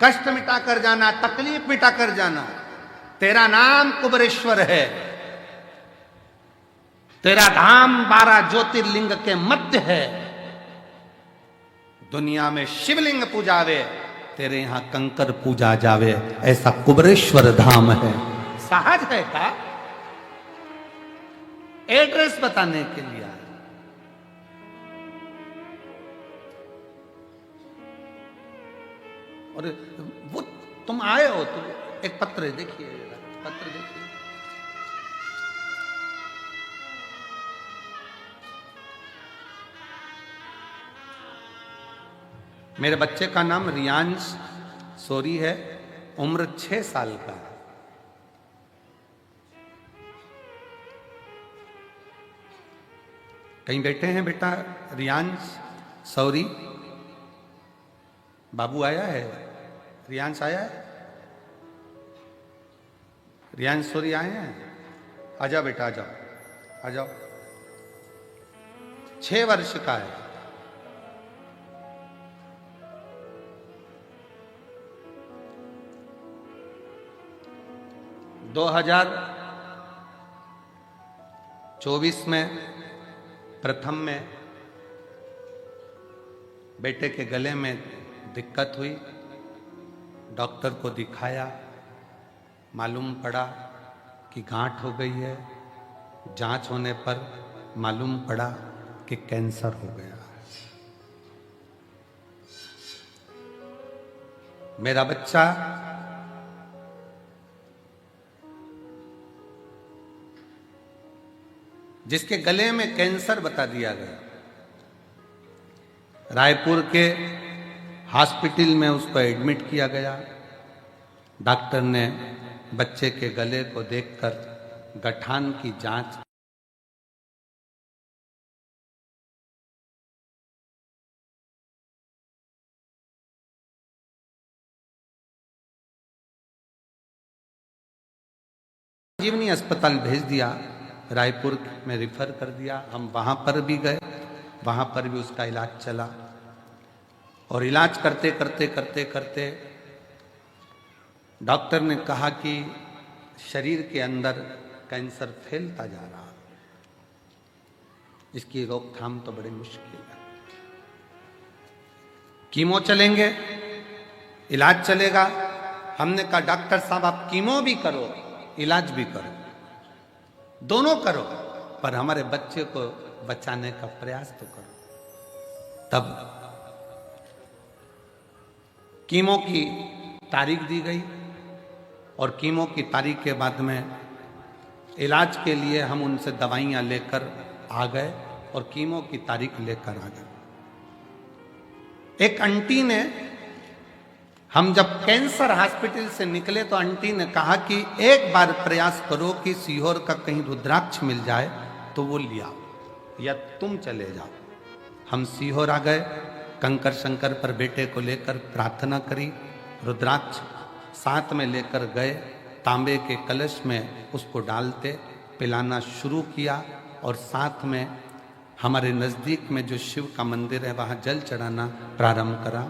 कष्ट मिटा कर जाना, तकलीफ मिटा कर जाना। तेरा नाम कुबेरेश्वर है, तेरा धाम 12 ज्योतिर्लिंग के मध्य है। दुनिया में शिवलिंग पूजावे, तेरे यहां कंकर पूजा जावे, ऐसा कुबरेश्वर धाम है। सहज है का एड्रेस बताने के लिए आए। और वो तुम आए हो तो एक पत्र देखिए, पत्र देखिए। मेरे बच्चे का नाम रियांश सोरी है, उम्र 6 साल का है। कहीं बैठे हैं बेटा रियांश सौरी? बाबू आया है? रियांश आया है? रियांश सौरी आए हैं? आ जाओ बेटा, आ जाओ, आ जाओ। 6 वर्ष का है। दो 2024 में प्रथम में बेटे के गले में दिक्कत हुई, डॉक्टर को दिखाया, मालूम पड़ा कि गांठ हो गई है। जांच होने पर मालूम पड़ा कि कैंसर हो गया। मेरा बच्चा जिसके गले में कैंसर बता दिया गया, रायपुर के हॉस्पिटल में उसको एडमिट किया गया। डॉक्टर ने बच्चे के गले को देखकर गठान की जांच जीवनी अस्पताल भेज दिया, रायपुर में रिफर कर दिया। हम वहां पर भी गए, वहां पर भी उसका इलाज चला। और इलाज करते करते करते करते डॉक्टर ने कहा कि शरीर के अंदर कैंसर फैलता जा रहा, इसकी रोकथाम तो बड़ी मुश्किल है। कीमो चलेंगे, इलाज चलेगा। हमने कहा डॉक्टर साहब आप कीमो भी करो, इलाज भी करो, दोनों करो, पर हमारे बच्चे को बचाने का प्रयास तो करो। तब कीमो की तारीख दी गई और कीमो की तारीख के बाद में इलाज के लिए हम उनसे दवाइयां लेकर आ गए और कीमो की तारीख लेकर आ गए। एक आंटी ने, हम जब कैंसर हॉस्पिटल से निकले तो आंटी ने कहा कि एक बार प्रयास करो कि सीहोर का कहीं रुद्राक्ष मिल जाए तो वो लिया, या तुम चले जाओ। हम सीहोर आ गए, कंकर शंकर पर बेटे को लेकर प्रार्थना करी, रुद्राक्ष साथ में लेकर गए, तांबे के कलश में उसको डालते पिलाना शुरू किया और साथ में हमारे नज़दीक में जो शिव का मंदिर है वहाँ जल चढ़ाना प्रारंभ करा।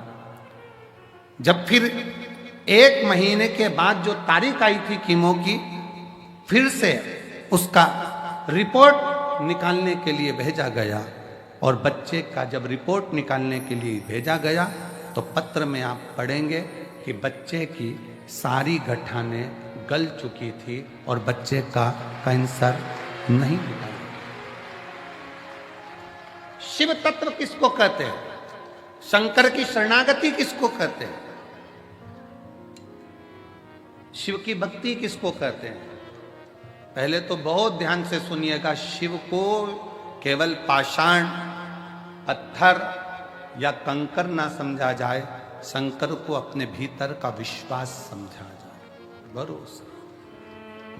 जब फिर 1 महीने के बाद जो तारीख आई थी कीमो की, फिर से उसका रिपोर्ट निकालने के लिए भेजा गया और बच्चे का जब रिपोर्ट निकालने के लिए भेजा गया तो पत्र में आप पढ़ेंगे कि बच्चे की सारी गठानें गल चुकी थी और बच्चे का कैंसर नहीं निकाला। शिव तत्व किसको कहते हैं? शंकर की शरणागति किसको कहते हैं? शिव की भक्ति किसको कहते हैं? पहले तो बहुत ध्यान से सुनिएगा। शिव को केवल पाषाण, पत्थर या कंकर ना समझा जाए, शंकर को अपने भीतर का विश्वास समझा जाए, भरोसा।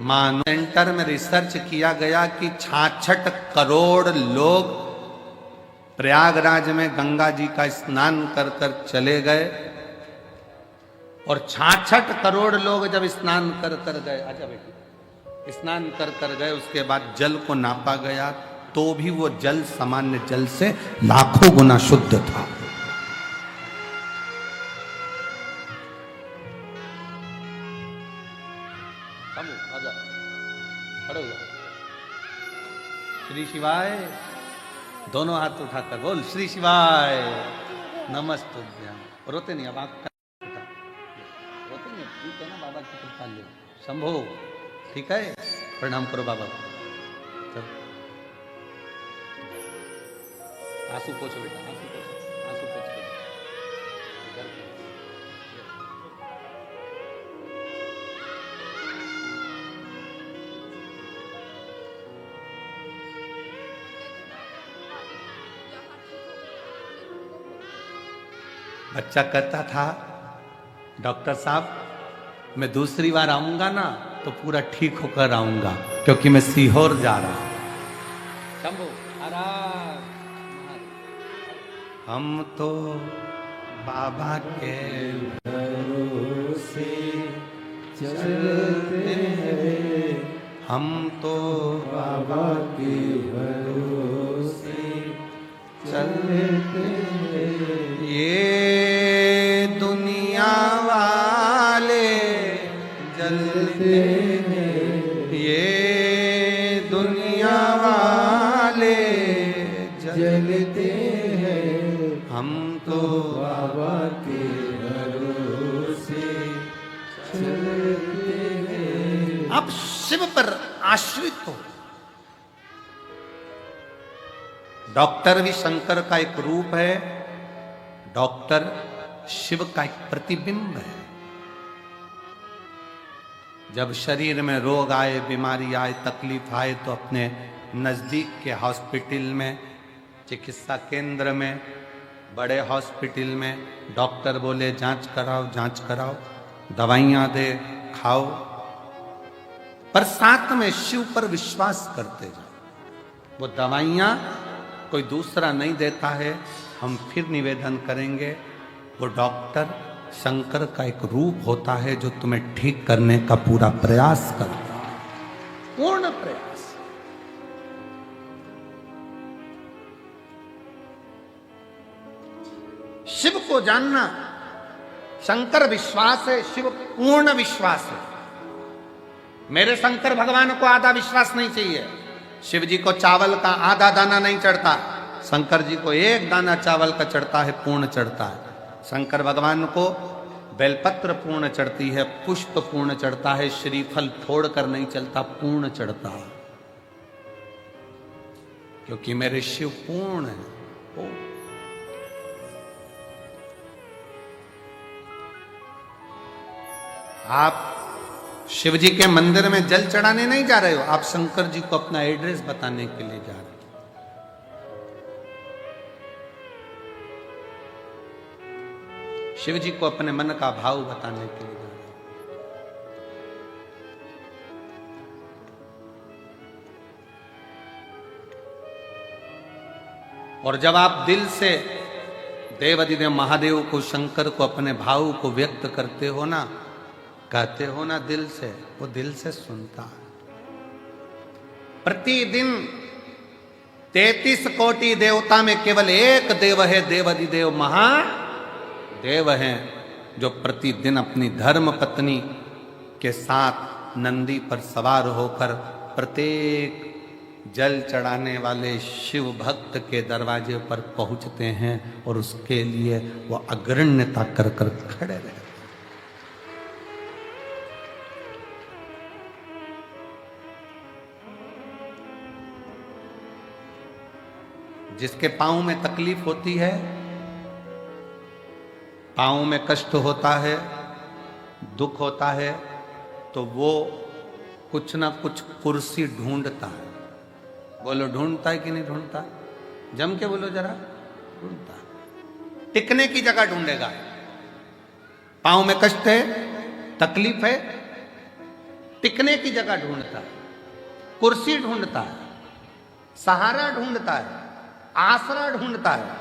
मानव सेंटर में रिसर्च किया गया कि 66 करोड़ लोग प्रयागराज में गंगा जी का स्नान कर कर चले गए और 66 करोड़ लोग जब स्नान कर कर गए, आजा बेटी, स्नान कर कर गए, उसके बाद जल को नापा गया तो भी वो जल सामान्य जल से लाखों गुना शुद्ध था। आजा, खड़े हो जाओ। श्री शिवाय, दोनों हाथ उठाकर बोल श्री शिवाय। नमस्तुभ्यं। रोते नहीं, अब आप रोते नहीं, ठीक है ना, बाबा की कृपा ले। शंभो, ठीक है, प्रणाम करो बाबा को। चल आंसू पोछो बेटा, आंसू पोछो, आंसू पोछ के इधर को। बच्चा कहता था डॉक्टर साहब मैं दूसरी बार आऊंगा ना तो पूरा ठीक होकर आऊंगा, क्योंकि मैं सीहोर जा रहा हूं। शंभू आराम। हम तो बाबा के भरोसे चलते हैं, हम तो बाबा के भरोसे चलते हैं। ये दुनिया वाले जलते हैं, ये दुनिया वाले जलते हैं, हम तो बाबा के भरोसे चलते हैं। आप शिव पर आश्रित हो। डॉक्टर भी शंकर का एक रूप है, डॉक्टर शिव का एक प्रतिबिंब है। जब शरीर में रोग आए, बीमारी आए, तकलीफ आए तो अपने नजदीक के हॉस्पिटल में, चिकित्सा केंद्र में, बड़े हॉस्पिटल में डॉक्टर बोले जांच कराओ, जांच कराओ, दवाइयां दे, खाओ, पर साथ में शिव पर विश्वास करते जाओ। वो दवाइयां कोई दूसरा नहीं देता है। हम फिर निवेदन करेंगे, वो डॉक्टर शंकर का एक रूप होता है जो तुम्हें ठीक करने का पूरा प्रयास करता है, पूर्ण प्रयास। शिव को जानना, शंकर विश्वास है, शिव पूर्ण विश्वास है। मेरे शंकर भगवान को आधा विश्वास नहीं चाहिए। शिव जी को चावल का आधा दाना नहीं चढ़ता, शंकर जी को एक दाना चावल का चढ़ता है, पूर्ण चढ़ता है। शंकर भगवान को बेलपत्र पूर्ण चढ़ती है, पुष्प पूर्ण चढ़ता है, श्रीफल फोड़ कर नहीं चलता, पूर्ण चढ़ता है, क्योंकि मेरे शिव पूर्ण है। आप शिव जी के मंदिर में जल चढ़ाने नहीं जा रहे हो, आप शंकर जी को अपना एड्रेस बताने के लिए जा रहे हो। शिव जी को अपने मन का भाव बताने के लिए जा रहे हो। और जब आप दिल से देवाधिदेव महादेव को, शंकर को, अपने भाव को व्यक्त करते हो ना, कहते हो ना दिल से, वो दिल से सुनता है। प्रतिदिन 33 कोटि देवता में केवल एक देव है, देवाधिदेव महादेव हैं, जो प्रतिदिन अपनी धर्म पत्नी के साथ नंदी पर सवार होकर प्रत्येक जल चढ़ाने वाले शिव भक्त के दरवाजे पर पहुंचते हैं और उसके लिए वो अग्रण्यता कर कर खड़े रहते हैं। जिसके पांव में तकलीफ होती है, पांव में कष्ट होता है, दुख होता है, तो वो कुछ ना कुछ कुर्सी ढूंढता है। बोलो ढूंढता है कि नहीं ढूंढता? जम के बोलो जरा, ढूंढता है। टिकने की जगह ढूंढेगा। पांव में कष्ट है, तकलीफ है, टिकने की जगह ढूंढता है, कुर्सी ढूंढता है, सहारा ढूंढता है, आसरा ढूंढता है।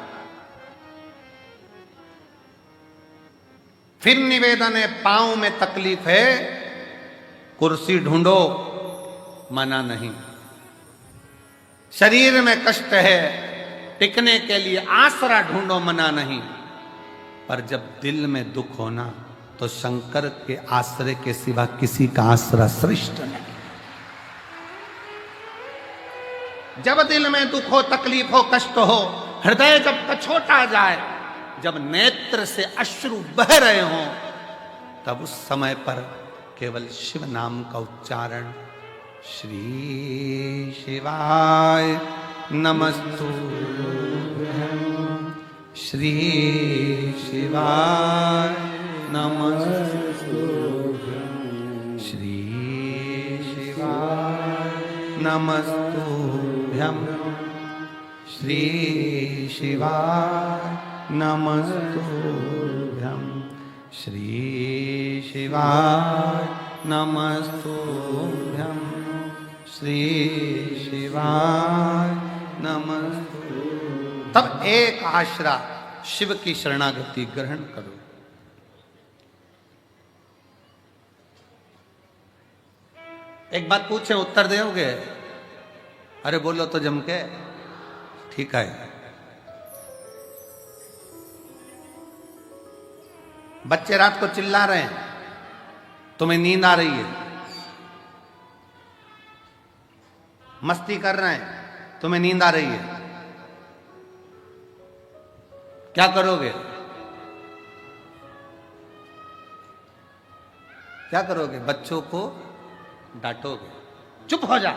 फिर निवेदन है, पांव में तकलीफ है, कुर्सी ढूंढो, मना नहीं। शरीर में कष्ट है, टिकने के लिए आसरा ढूंढो, मना नहीं। पर जब दिल में दुख होना, तो शंकर के आश्रय के सिवा किसी का आसरा श्रेष्ठ नहीं। जब दिल में दुख हो, तकलीफ हो, कष्ट हो, हृदय जब कछोटा जाए, जब नेत्र से अश्रु बह रहे हों, तब उस समय पर केवल शिव नाम का उच्चारण, श्री शिवाय नमस्तुभ्यं, श्री शिवाय नमस्तुभ्यं, श्री शिवाय नमस्तुभ्यं, श्री शिवाय नमस्तुभ्यं, श्री शिवाय नमस्तुभ्यं, श्री शिवाय नमस्तुभ्यं। तब एक आश्रा शिव की शरणागति ग्रहण करो। एक बात पूछे, उत्तर दोगे? अरे बोलो तो जम के। ठीक है। बच्चे रात को चिल्ला रहे हैं, तुम्हें नींद आ रही है, मस्ती कर रहे हैं, तुम्हें नींद आ रही है, क्या करोगे? क्या करोगे? बच्चों को डांटोगे, चुप हो जा,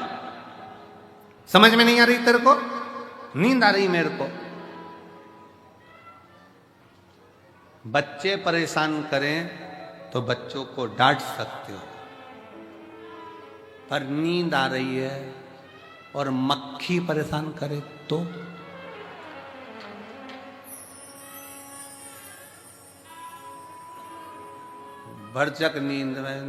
समझ में नहीं आ रही तेरे को, नींद आ रही मेरे को। बच्चे परेशान करें तो बच्चों को डांट सकते हो, पर नींद आ रही है और मक्खी परेशान करे तो? भरचक नींद में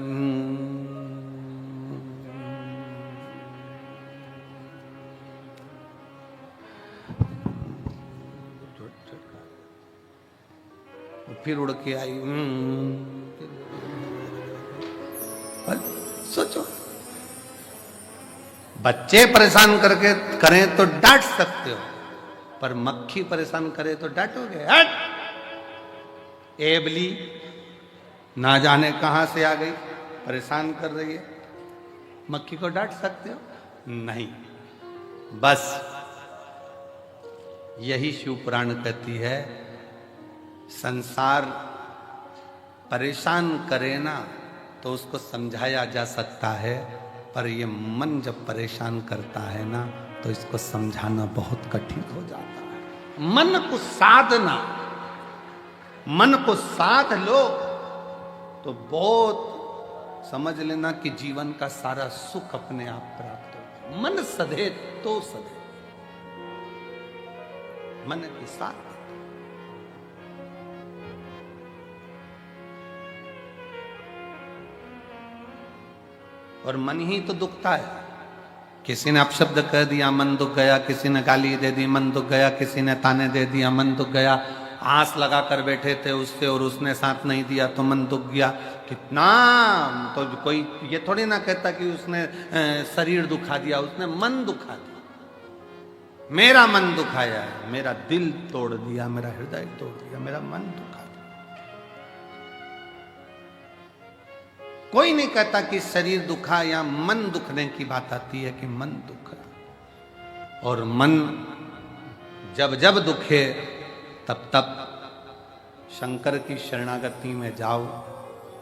फिर उड़ के आई। सोचो, बच्चे परेशान करके करें तो डांट सकते हो, पर मक्खी परेशान करे तो डांटोगे? हट! एबली ना जाने कहां से आ गई, परेशान कर रही है, मक्खी को डांट सकते हो? नहीं। बस यही शिव पुराण कहती है, संसार परेशान करे ना तो उसको समझाया जा सकता है, पर ये मन जब परेशान करता है ना तो इसको समझाना बहुत कठिन हो जाता है। मन को साधना, मन को साध लो तो बहुत समझ लेना कि जीवन का सारा सुख अपने आप प्राप्त होगा। मन सधे तो सधे, मन के साथ। और मन ही तो दुखता है। किसी ने अपशब्द कह दिया, मन दुख गया, किसी ने गाली दे दी, मन दुख गया, किसी ने ताने दे दिया, मन दुख गया, आस लगा कर बैठे थे उससे और उसने साथ नहीं दिया तो मन दुख गया। कितना तो कोई ये थोड़ी ना कहता कि उसने शरीर दुखा दिया, उसने मन दुखा दिया। मेरा मन दुखाया है, मेरा दिल तोड़ दिया, मेरा हृदय तोड़ दिया, मेरा मन दुखा दिया। कोई नहीं कहता कि शरीर दुखा या मन दुखने की बात आती है कि मन दुखा। और मन जब जब दुखे तब तब शंकर की शरणागति में जाओ।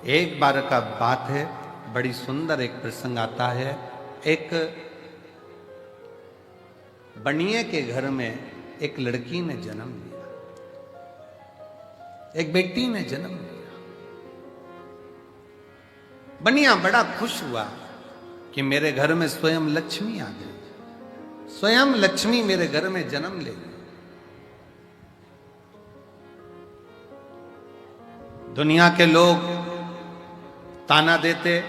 एक बार का बात है, बड़ी सुंदर एक प्रसंग आता है। एक बनिए के घर में एक लड़की ने जन्म लिया, एक बेटी ने जन्म लिया। बनिया बड़ा खुश हुआ कि मेरे घर में स्वयं लक्ष्मी आ गई, स्वयं लक्ष्मी मेरे घर में जन्म ले गई। दुनिया के लोग ताना देते,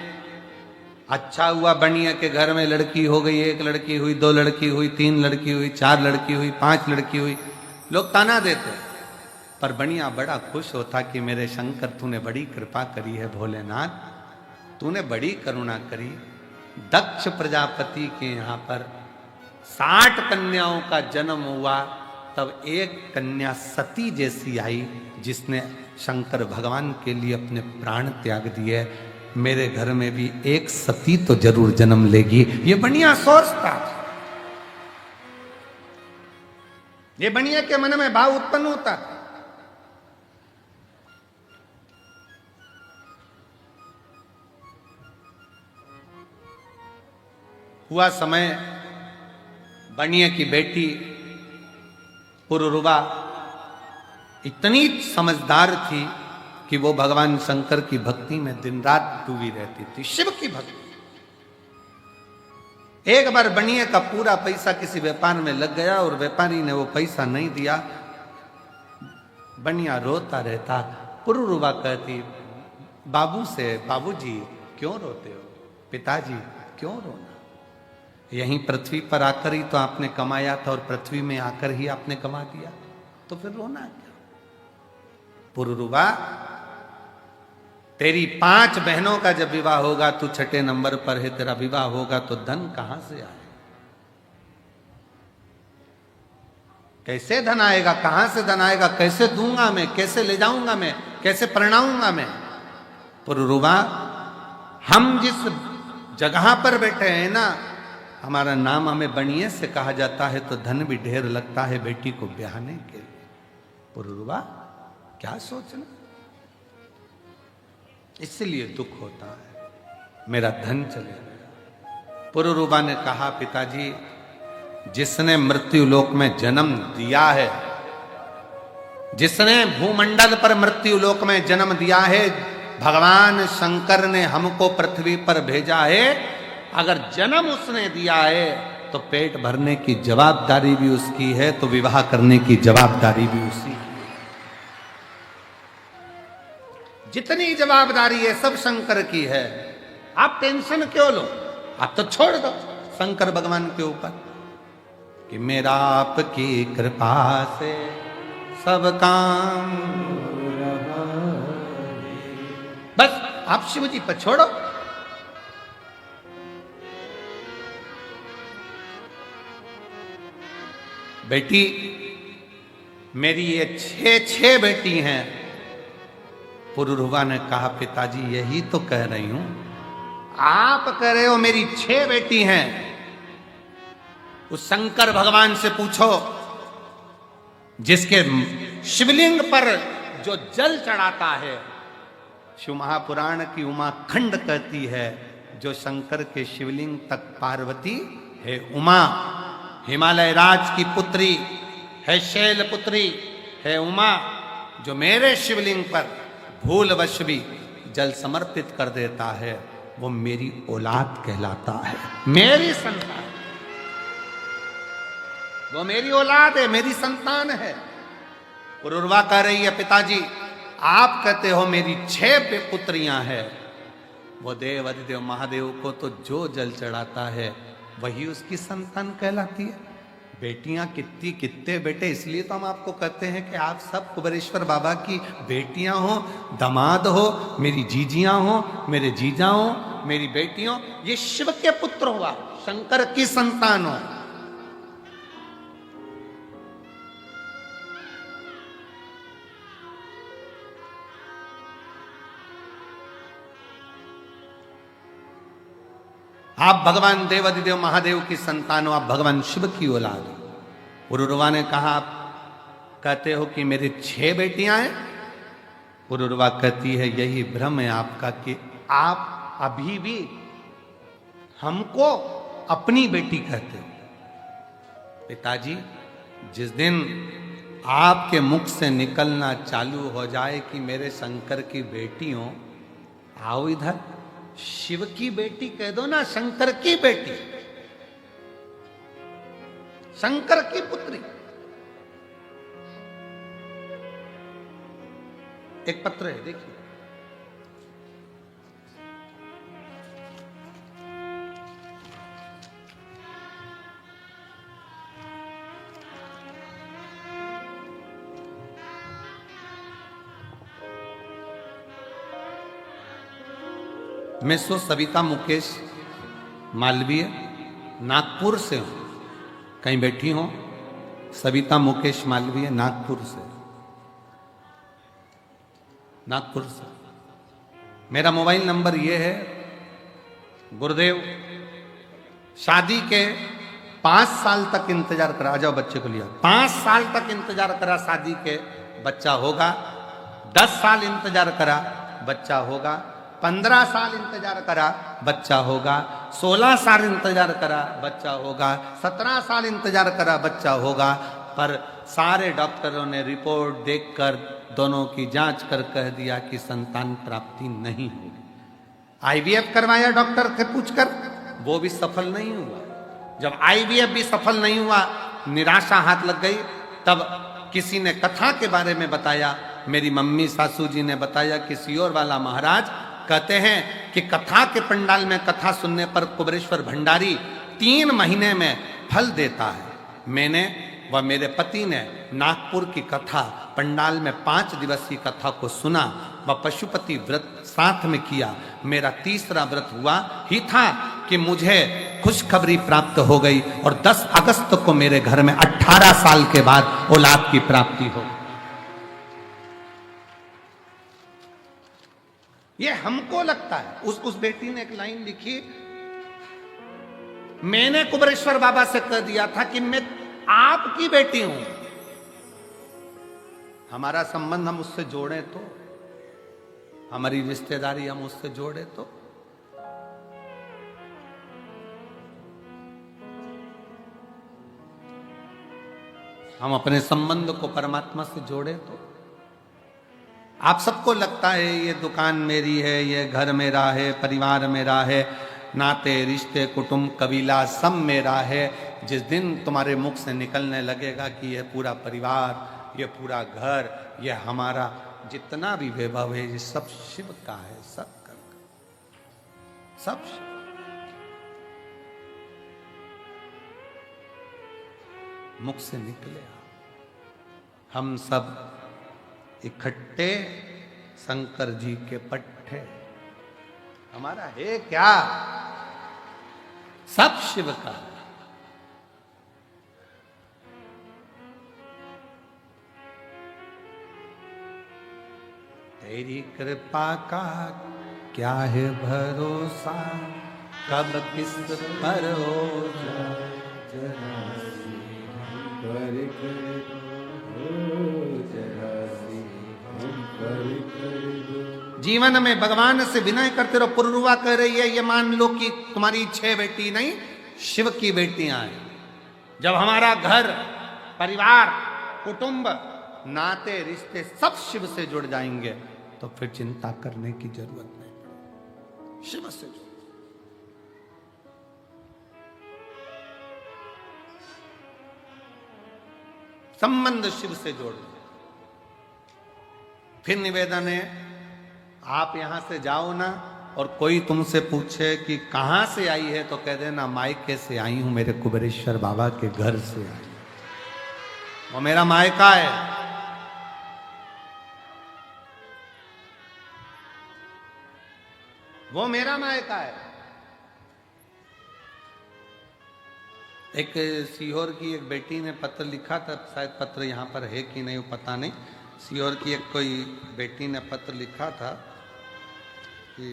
अच्छा हुआ बनिया के घर में लड़की हो गई, एक लड़की हुई, दो लड़की हुई, तीन लड़की हुई, चार लड़की हुई, पांच लड़की हुई, लोग ताना देते। पर बनिया बड़ा खुश होता कि मेरे शंकर तूने बड़ी कृपा करी है, भोलेनाथ तूने बड़ी करुणा करी। दक्ष प्रजापति के यहाँ पर 60 कन्याओं का जन्म हुआ, तब एक कन्या सती जैसी आई जिसने शंकर भगवान के लिए अपने प्राण त्याग दिए। मेरे घर में भी एक सती तो जरूर जन्म लेगी, ये बनिया सोचता था। ये बनिया के मन में भाव उत्पन्न होता था। हुआ समय बनिए की बेटी पुरुरुवा इतनी समझदार थी कि वो भगवान शंकर की भक्ति में दिन रात डूबी रहती थी, शिव की भक्ति। एक बार बनिए का पूरा पैसा किसी व्यापार में लग गया और व्यापारी ने वो पैसा नहीं दिया। बनिया रोता रहता। पुरुरुवा कहती बाबू से, बाबूजी क्यों रोते हो, पिताजी क्यों रोना, यहीं पृथ्वी पर आकर ही तो आपने कमाया था और पृथ्वी में आकर ही आपने कमा दिया, तो फिर रोना क्या। पुरुरुवा तेरी 5 बहनों का जब विवाह होगा, तू 6ठे नंबर पर है, तेरा विवाह होगा तो धन कहां से आए, कैसे धन आएगा, कहां से धन आएगा, कैसे दूंगा मैं, कैसे ले जाऊंगा मैं, कैसे परिणाऊंगा मैं। पुरुरुवा हम जिस जगह पर बैठे हैं ना, हमारा नाम हमें बनिए से कहा जाता है तो धन भी ढेर लगता है बेटी को ब्याहने के लिए। पुरुरुवा क्या सोचना, इसलिए दुख होता है, मेरा धन चले गया। पुरुरुवा ने कहा पिताजी, जिसने मृत्यु लोक में जन्म दिया है, जिसने भूमंडल पर मृत्यु लोक में जन्म दिया है, भगवान शंकर ने हमको पृथ्वी पर भेजा है, अगर जन्म उसने दिया है तो पेट भरने की जवाबदारी भी उसकी है, तो विवाह करने की जवाबदारी भी उसी की। जितनी जवाबदारी है सब शंकर की है, आप टेंशन क्यों लो, आप तो छोड़ दो शंकर भगवान के ऊपर कि मेरा आपकी कृपा से सब काम, बस आप शिव जी पर छोड़ो। बेटी मेरी ये 6 बेटी हैं। पुरुरुवा ने कहा पिताजी यही तो कह रही हूं, आप कह रहे हो मेरी 6 बेटी हैं, उस शंकर भगवान से पूछो जिसके शिवलिंग पर जो जल चढ़ाता है। शिव महापुराण की उमा खंड कहती है, जो शंकर के शिवलिंग तक पार्वती है उमा, हिमालय राज की पुत्री है, शैल पुत्री है उमा, जो मेरे शिवलिंग पर भूलवश भी जल समर्पित कर देता है, वो मेरी औलाद कहलाता है, मेरी संतान, वो मेरी औलाद है, मेरी संतान है। पुरुरुवा कह रही है पिताजी आप कहते हो मेरी 6 पुत्रियां हैं, वो देव अधिदेव महादेव को तो जो जल चढ़ाता है वही उसकी संतान कहलाती है। बेटियां कितने बेटे, इसलिए तो हम आपको कहते हैं कि आप सब कुबेरेश्वर बाबा की बेटियां हो, दामाद हो, मेरी जीजियां हो, मेरे जीजा हो, मेरी बेटियों, ये शिव के पुत्र हुआ, शंकर की संतान हो। आप भगवान देव अधिदेव महादेव की संतान हो, आप भगवान शिव की औलाद हो। पुरुरुवा ने कहा आप कहते हो कि मेरी 6 बेटियां हैं। पुरुरुवा कहती है यही भ्रम है आपका कि आप अभी भी हमको अपनी बेटी कहते हो। पिताजी जिस दिन आपके मुख से निकलना चालू हो जाए कि मेरे शंकर की बेटी हो, आओ इधर, शिव की बेटी कह दो ना, शंकर की बेटी, शंकर की पुत्री। एक पत्र है देखिए, मैं सविता मुकेश मालवीय नागपुर से हूं, कहीं बैठी हो, सविता मुकेश मालवीय नागपुर से, नागपुर से। मेरा मोबाइल नंबर ये है, गुरुदेव शादी के 5 साल तक इंतजार करा, आ जाओ बच्चे को लिया, 5 साल तक इंतजार करा शादी के, बच्चा होगा, 10 साल इंतजार करा, बच्चा होगा, 15 साल इंतजार करा, बच्चा होगा। 16 साल इंतजार करा, बच्चा होगा। 17 साल इंतजार करा, बच्चा होगा। पर सारे डॉक्टरों ने रिपोर्ट देखकर दोनों की जांच कर कह दिया कि संतान प्राप्ति नहीं होगी। आईवीएफ करवाया डॉक्टर से पूछकर, वो भी सफल नहीं हुआ। जब आईवीएफ भी सफल नहीं हुआ, निराशा हाथ लग गई। तब किसी ने कथा के बारे में बताया, मेरी मम्मी सासू जी ने बताया कि सियोर वाला महाराज कहते हैं कि कथा के पंडाल में कथा सुनने पर कुबेरेश्वर भंडारी 3 महीने में फल देता है। मैंने व मेरे पति ने नागपुर की कथा पंडाल में 5 दिवसीय कथा को सुना व पशुपति व्रत साथ में किया। मेरा तीसरा व्रत हुआ ही था कि मुझे खुशखबरी प्राप्त हो गई और 10 अगस्त को मेरे घर में 18 साल के बाद औलाद की प्राप्ति हो। ये हमको लगता है। उस बेटी ने एक लाइन लिखी, मैंने कुबेरेश्वर बाबा से कह दिया था कि मैं आपकी बेटी हूं, हमारा संबंध हम उससे जोड़े तो, हमारी रिश्तेदारी हम उससे जोड़े तो। हम अपने संबंध को परमात्मा से जोड़े तो। आप सबको लगता है ये दुकान मेरी है, ये घर मेरा है, परिवार मेरा है, नाते रिश्ते कुटुंब कबीला सब मेरा है। जिस दिन तुम्हारे मुख से निकलने लगेगा कि ये पूरा परिवार, ये पूरा घर, ये हमारा जितना भी वैभव है, ये सब शिव का है, सब का, सब शिव। मुख से निकले हम सब इकट्ठे शंकर जी के पट्टे, हमारा है क्या, सब शिव का है। तेरी कृपा का क्या है भरोसा, कब किस पर हो जाए। जीवन में भगवान से विनय करते रहो। पुरुरवा कह रही है, ये मान लो कि तुम्हारी 6 बेटी नहीं, शिव की बेटियां हैं। जब हमारा घर परिवार कुटुंब नाते रिश्ते सब शिव से जुड़ जाएंगे तो फिर चिंता करने की जरूरत नहीं। शिव से जुड़, संबंध शिव से जोड़। फिर निवेदन है, आप यहां से जाओ ना और कोई तुमसे पूछे कि कहां से आई है तो कह देना मायके से आई हूं, मेरे कुबेरेश्वर बाबा के घर से आई, वो मेरा मायका है। वो मेरा मायका है। एक सीहोर की एक बेटी ने पत्र लिखा था, शायद पत्र यहाँ पर है कि नहीं वो पता नहीं। सीहोर की एक कोई बेटी ने पत्र लिखा था कि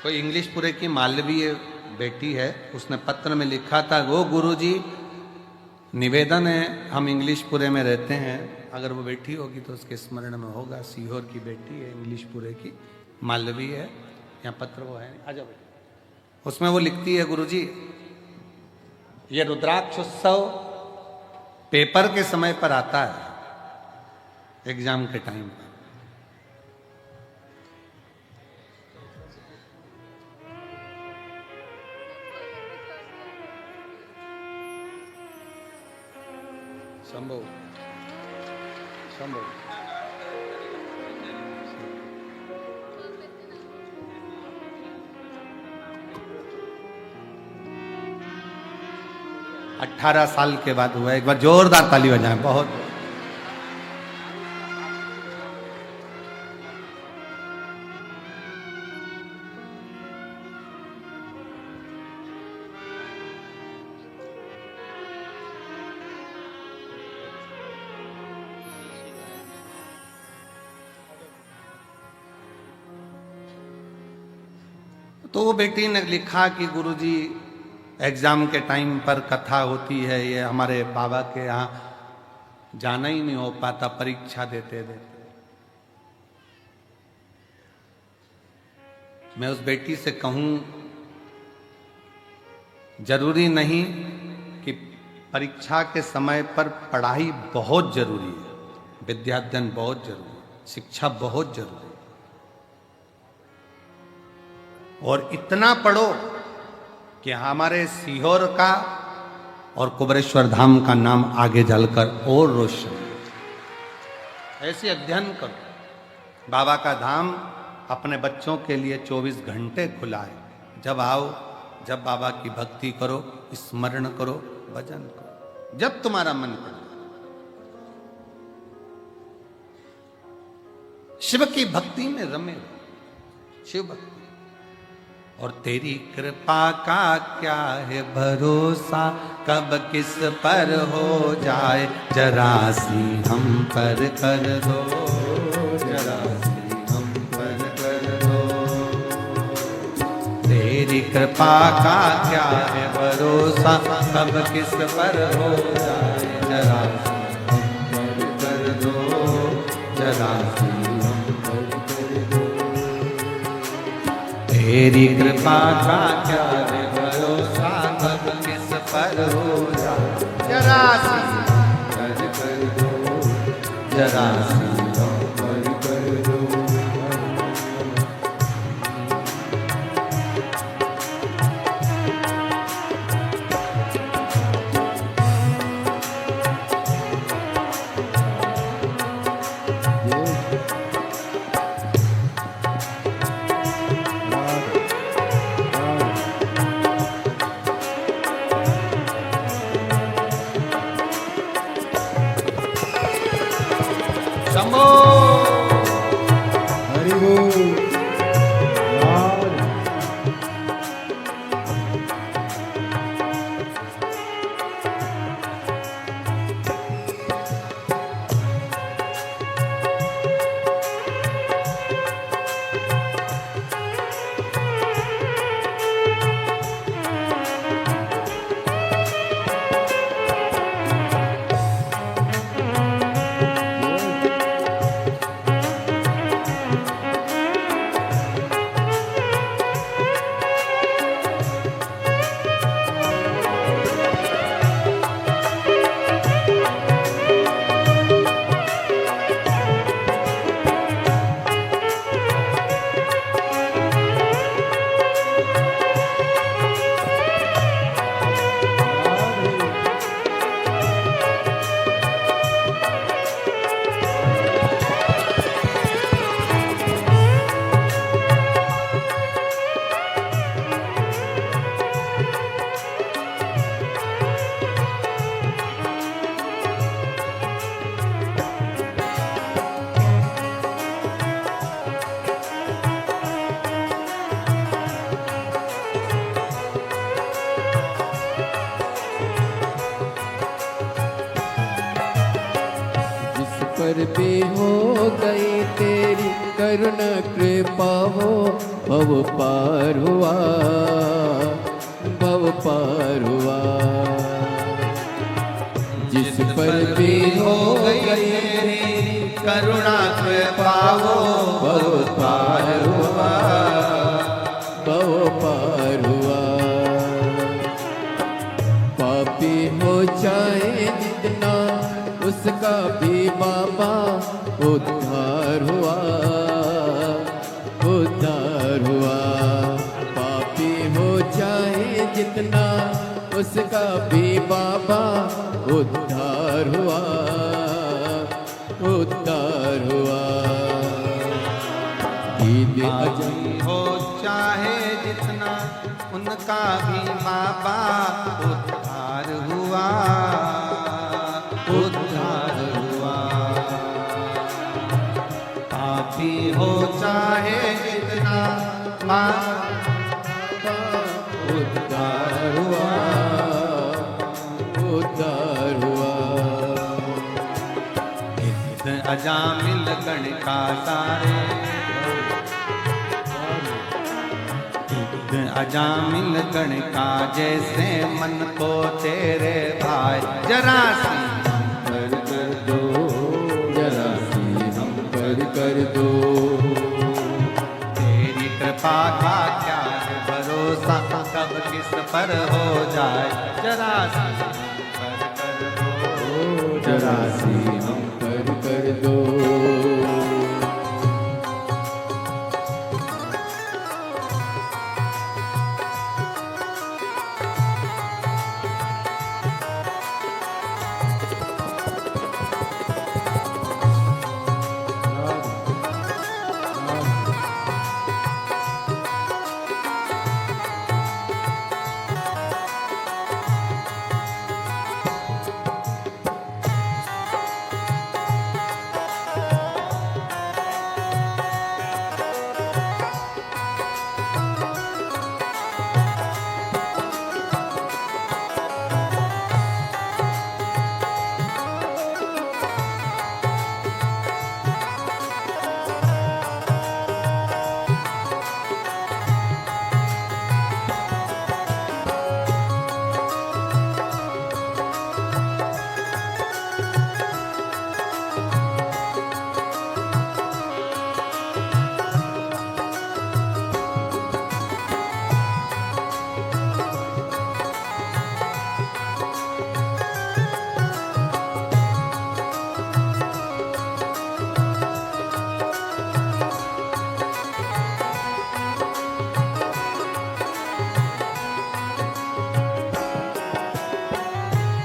कोई इंग्लिशपुरे की मालवीय बेटी है, उसने पत्र में लिखा था, वो गुरुजी निवेदन है, हम इंग्लिशपुरे में रहते हैं, अगर वो बेटी होगी तो उसके स्मरण में होगा। सीहोर की बेटी है, इंग्लिशपुरे की, मालवी है, यहाँ पत्र वो है, आ जाओ बेटी। उसमें वो लिखती है, गुरुजी ये रुद्राक्ष उत्सव पेपर के समय पर आता है, एग्जाम के टाइम पर। संभव संभव 18 साल के बाद हुआ। एक बार जोरदार ताली बजाएं। बहुत तो वो बेटी ने लिखा कि गुरुजी एग्ज़ाम के टाइम पर कथा होती है, ये हमारे बाबा के यहाँ जाना ही नहीं हो पाता परीक्षा देते देते। मैं उस बेटी से कहूं, जरूरी नहीं कि परीक्षा के समय पर पढ़ाई बहुत जरूरी है, विद्याध्ययन बहुत जरूरी है, शिक्षा बहुत जरूरी है, और इतना पढ़ो कि हमारे सीहोर का और कुबरेश्वर धाम का नाम आगे चलकर और रोशन। ऐसे अध्ययन करो। बाबा का धाम अपने बच्चों के लिए 24 घंटे खुला है। जब आओ, जब बाबा की भक्ति करो, स्मरण करो, भजन करो, जब तुम्हारा मन करे। शिव की भक्ति में रमे रहो, शिव भक्ति। और तेरी कृपा का क्या है भरोसा, कब किस पर हो जाए, जरा सी हम पर कर दो, जरा सी हम पर कर दो। तेरी कृपा का क्या है भरोसा, कब किस पर हो जाए, जरा सी हम पर कर दो, जरा सी तेरी कृपा का क्या है भरोसा, कब किस पर हो जाए, जरा सी कर दो, जरा सी कर दो। शंभो हरि बोल। पर भी हो गई तेरी करुणा कृपा हो, भव पार हुआ, भव पार हुआ। जिस पर भी हो गई तेरी करुणा कृपा हो, भव पार हुआ, भव पार हुआ। पापी हो चाहे जितना उसका भी बाबा उद्धार हुआ, उद्धार हुआ। पापी हो चाहे जितना उसका भी बाबा उद्धार हुआ, उद्धार हुआ। ईद पापी हो चाहे जितना उनका भी बाबा उद्धार हुआ, उद्धार हुआ। पापी हो चाहे जितना बाबा उद्धार हुआ, उद्धार हुआ। इस अजामिल गण का सारे, अजामिल गणिका जैसे मन को तेरे भाई जरा सी पर कर दो, जरा सी हम पर कर दो। तेरी कृपा का क्या है भरोसा कब किस पर हो जाए जरा सी पर कर दो, जरा सी हम पर कर दो।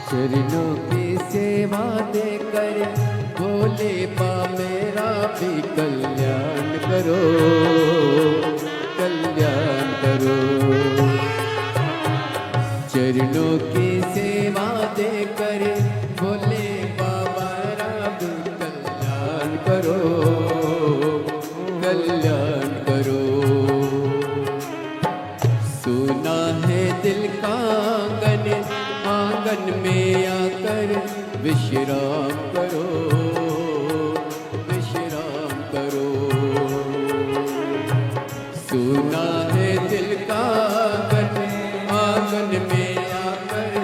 चरणों की सेवा देकर भोले बा मेरा भी कल्याण करो, कल्याण करो। चरणों की सेवा देकर भोले बा मेरा भी कल्याण करो, कल्याण करो। सुना है दिल का आंगन, आंगन में आकर विश्राम करो, विश्राम करो। सुना है दिल का आंगन, आंगन में आकर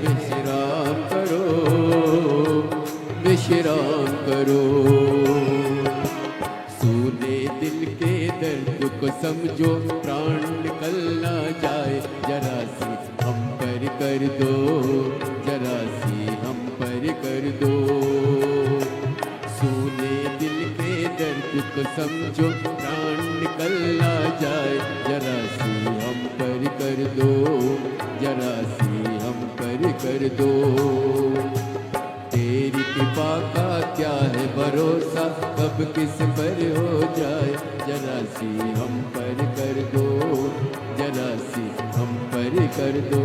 विश्राम करो, विश्राम करो। सुने दिल के दर्द को समझो, प्राण निकल ना जाए जरा सी हम पर कर दो, जरा सी हम पर कर दो। सुने दिल के दर्द को समझो, प्राण निकल ना जाए जरा सी हम पर कर दो, जरा सी हम पर कर दो। तेरी कृपा का क्या है भरोसा कब किस पर हो जाए जरा सी हम पर कर दो, जरा सी हम पर कर दो।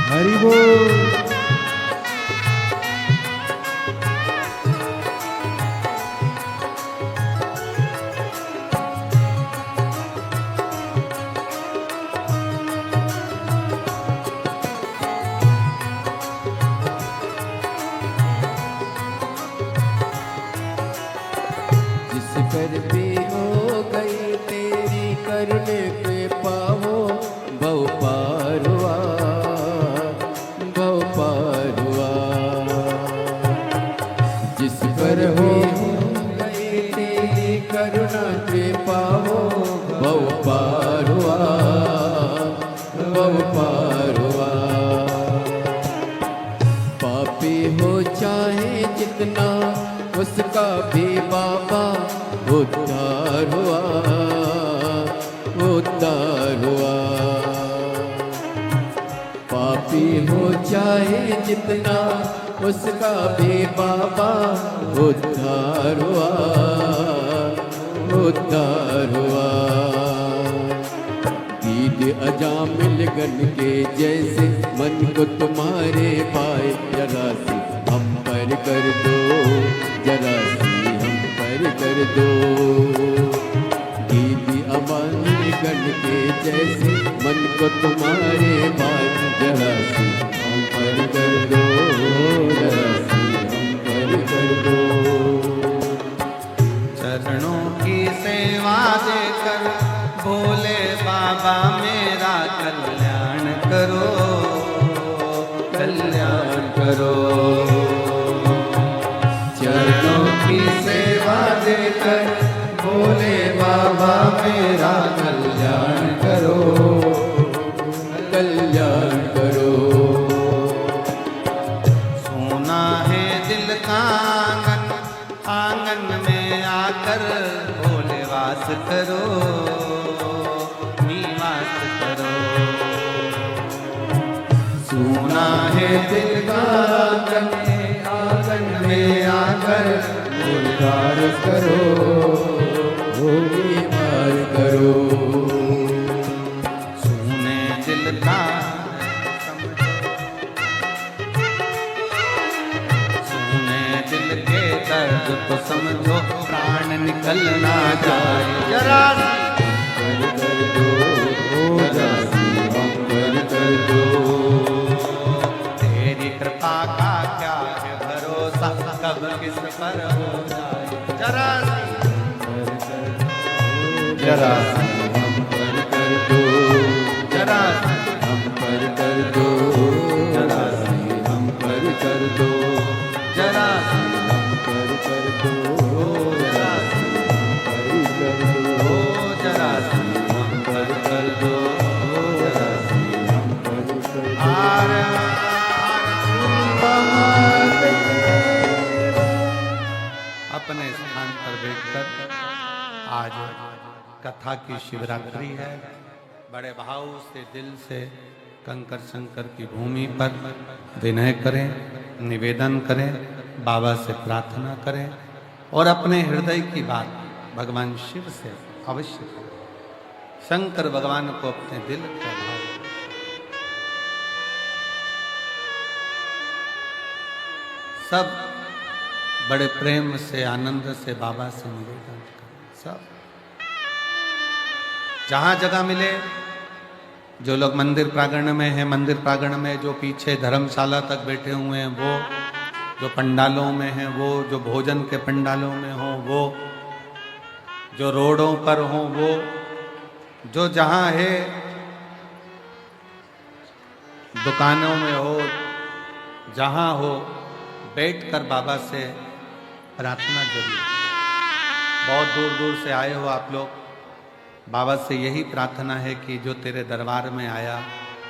हरि बोल। जिस पर भी हो गई तेरी करुणे कृपा हो, भव पार हुआ, भव पार हुआ। जिस पर हो गई तेरी करुणा कृपा हो, भव पार हुआ, भव पार हुआ। पापी हो चाहे जितना उसका भी बाबा उद्धार हुआ, उद्धार हुआ। पापी हो चाहे जितना उसका भी बाबा उद्धार हुआ, उद्धार हुआ। दीद अजामिल गन के जैसे मन को तुम्हारे पाए, जरा सी हम पर कर दो, जरा सी हम पर कर दो। दीद अजामिल गन के जैसे मन को तुम्हारे पाए, जरा सी हम पर कर दो, जरा सी हम पर कर दो। चरणों की सेवा देकर भोले बाबा मेरा कल्याण करो, कल्याण करो। चरणों की सेवा देकर भोले बाबा मेरा कल्याण करो, कल्याण करो। सोना है दिल का आंगन, आंगन में आकर भोले वास करो, निवास करो। सोना है दिल का आंगन, आंगन में आकर भोले वास करो, निवास करो। सुने दिल का दिल के दर्द को समझो, प्राण निकल ना जाए। जरा कर दो, जरा सी हम कर दो। तेरी कृपा का क्या है भरोसा, कब किस पर हो जाए। जरा जरा सी हम पर कर दो, जरा हम पर कर दो, जरा सी हम पर कर दो, जरा हम पर कर दो, जरा सी हम पर कर दो, जरा हम पर कर दो, जरा सी हम पर कर दो। अपने स्थान पर बैठकर आज कथा की शिवरात्रि है। बड़े भाव से दिल से कंकर शंकर की भूमि पर विनय करें, निवेदन करें, बाबा से प्रार्थना करें और अपने हृदय की बात भगवान शिव से अवश्य करें। शंकर भगवान को अपने दिल का भाव सब बड़े प्रेम से आनंद से बाबा से निवेदन करें। सब जहां जगह मिले, जो लोग मंदिर प्रांगण में हैं, मंदिर प्रांगण में, जो पीछे धर्मशाला तक बैठे हुए हैं वो, जो पंडालों में हैं वो, जो भोजन के पंडालों में हो वो, जो रोडों पर हो वो, जो जहां है दुकानों में हो, जहां हो, बैठकर बाबा से प्रार्थना जरूर। बहुत दूर दूर से आए हो आप लोग, बाबा से यही प्रार्थना है कि जो तेरे दरबार में आया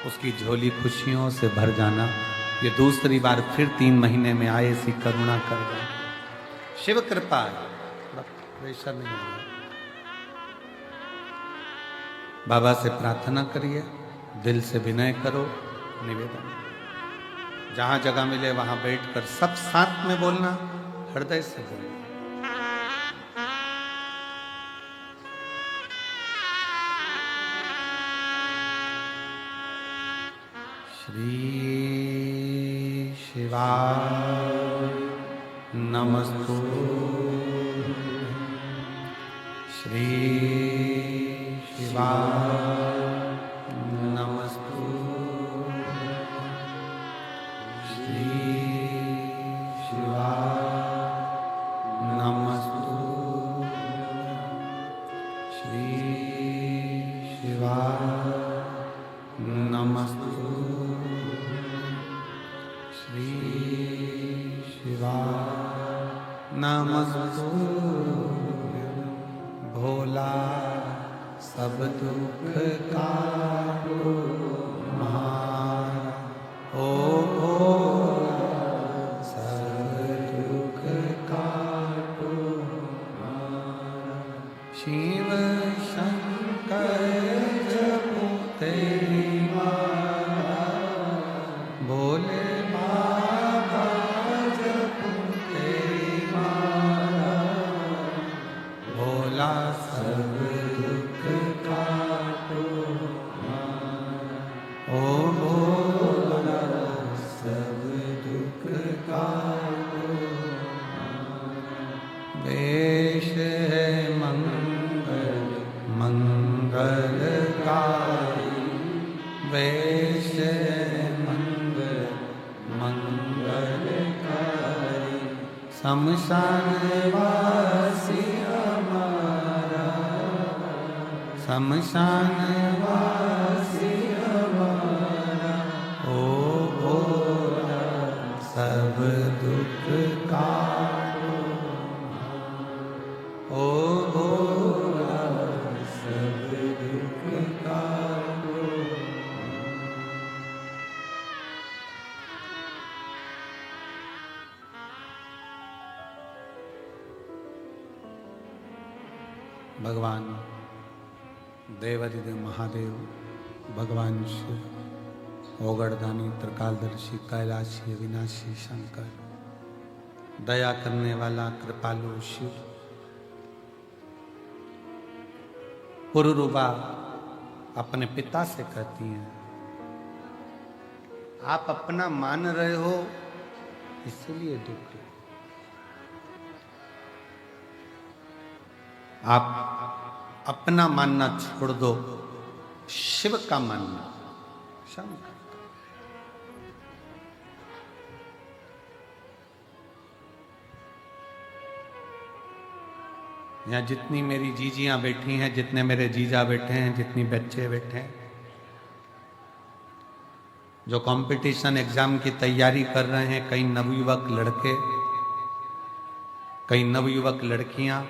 उसकी झोली खुशियों से भर जाना। ये दूसरी बार फिर 3 महीने में आए, ऐसी करुणा कर दे। शिव कृपा है, प्रेशर नहीं है। बाबा से प्रार्थना करिए, दिल से विनय करो, निवेदन। जहां जगह मिले वहां बैठकर सब साथ में बोलना, हृदय से बोलना। श्री शिवाय नमस्तु, श्री शिवाय नमस्तु, श्री शिवाय नमस्तु, श्री शिवाय नमस्तु, श्री शिवाय नमस्तु। भोला सब दुख काटो हमारा, ओ सब दुख काटो हमारा। शिव शंकर जपो तेरी माला, भोले बाबा जपो तेरी माला, भोला सब दुख काटो ओ भोला सब दुख काटो। वेश है मंगल मंगलकारी, वेश है मंगल मंगलकारी, शमशान वासी हमारा, शमशान वासी हमारा, ओ भोला सब दुख काटो, ओ भोला सब दुख काटो। भगवान देवाधिदेव महादेव, भगवान शिव, ओगड़दानी, त्रिकालदर्शी, कैलाशी, अविनाशी शंकर, दया करने वाला कृपालु शिव, पुरुरुबा अपने पिता से कहती हैं, आप अपना मान रहे हो इसलिए दुख है। आप अपना मानना छोड़ दो, शिव का मानना, शंकर का। यहाँ जितनी मेरी जीजियां बैठी हैं, जितने मेरे जीजा बैठे हैं, जितनी बच्चे बैठे हैं, जो कंपटीशन एग्जाम की तैयारी कर रहे हैं, कई नवयुवक लड़के, कई नवयुवक लड़कियां,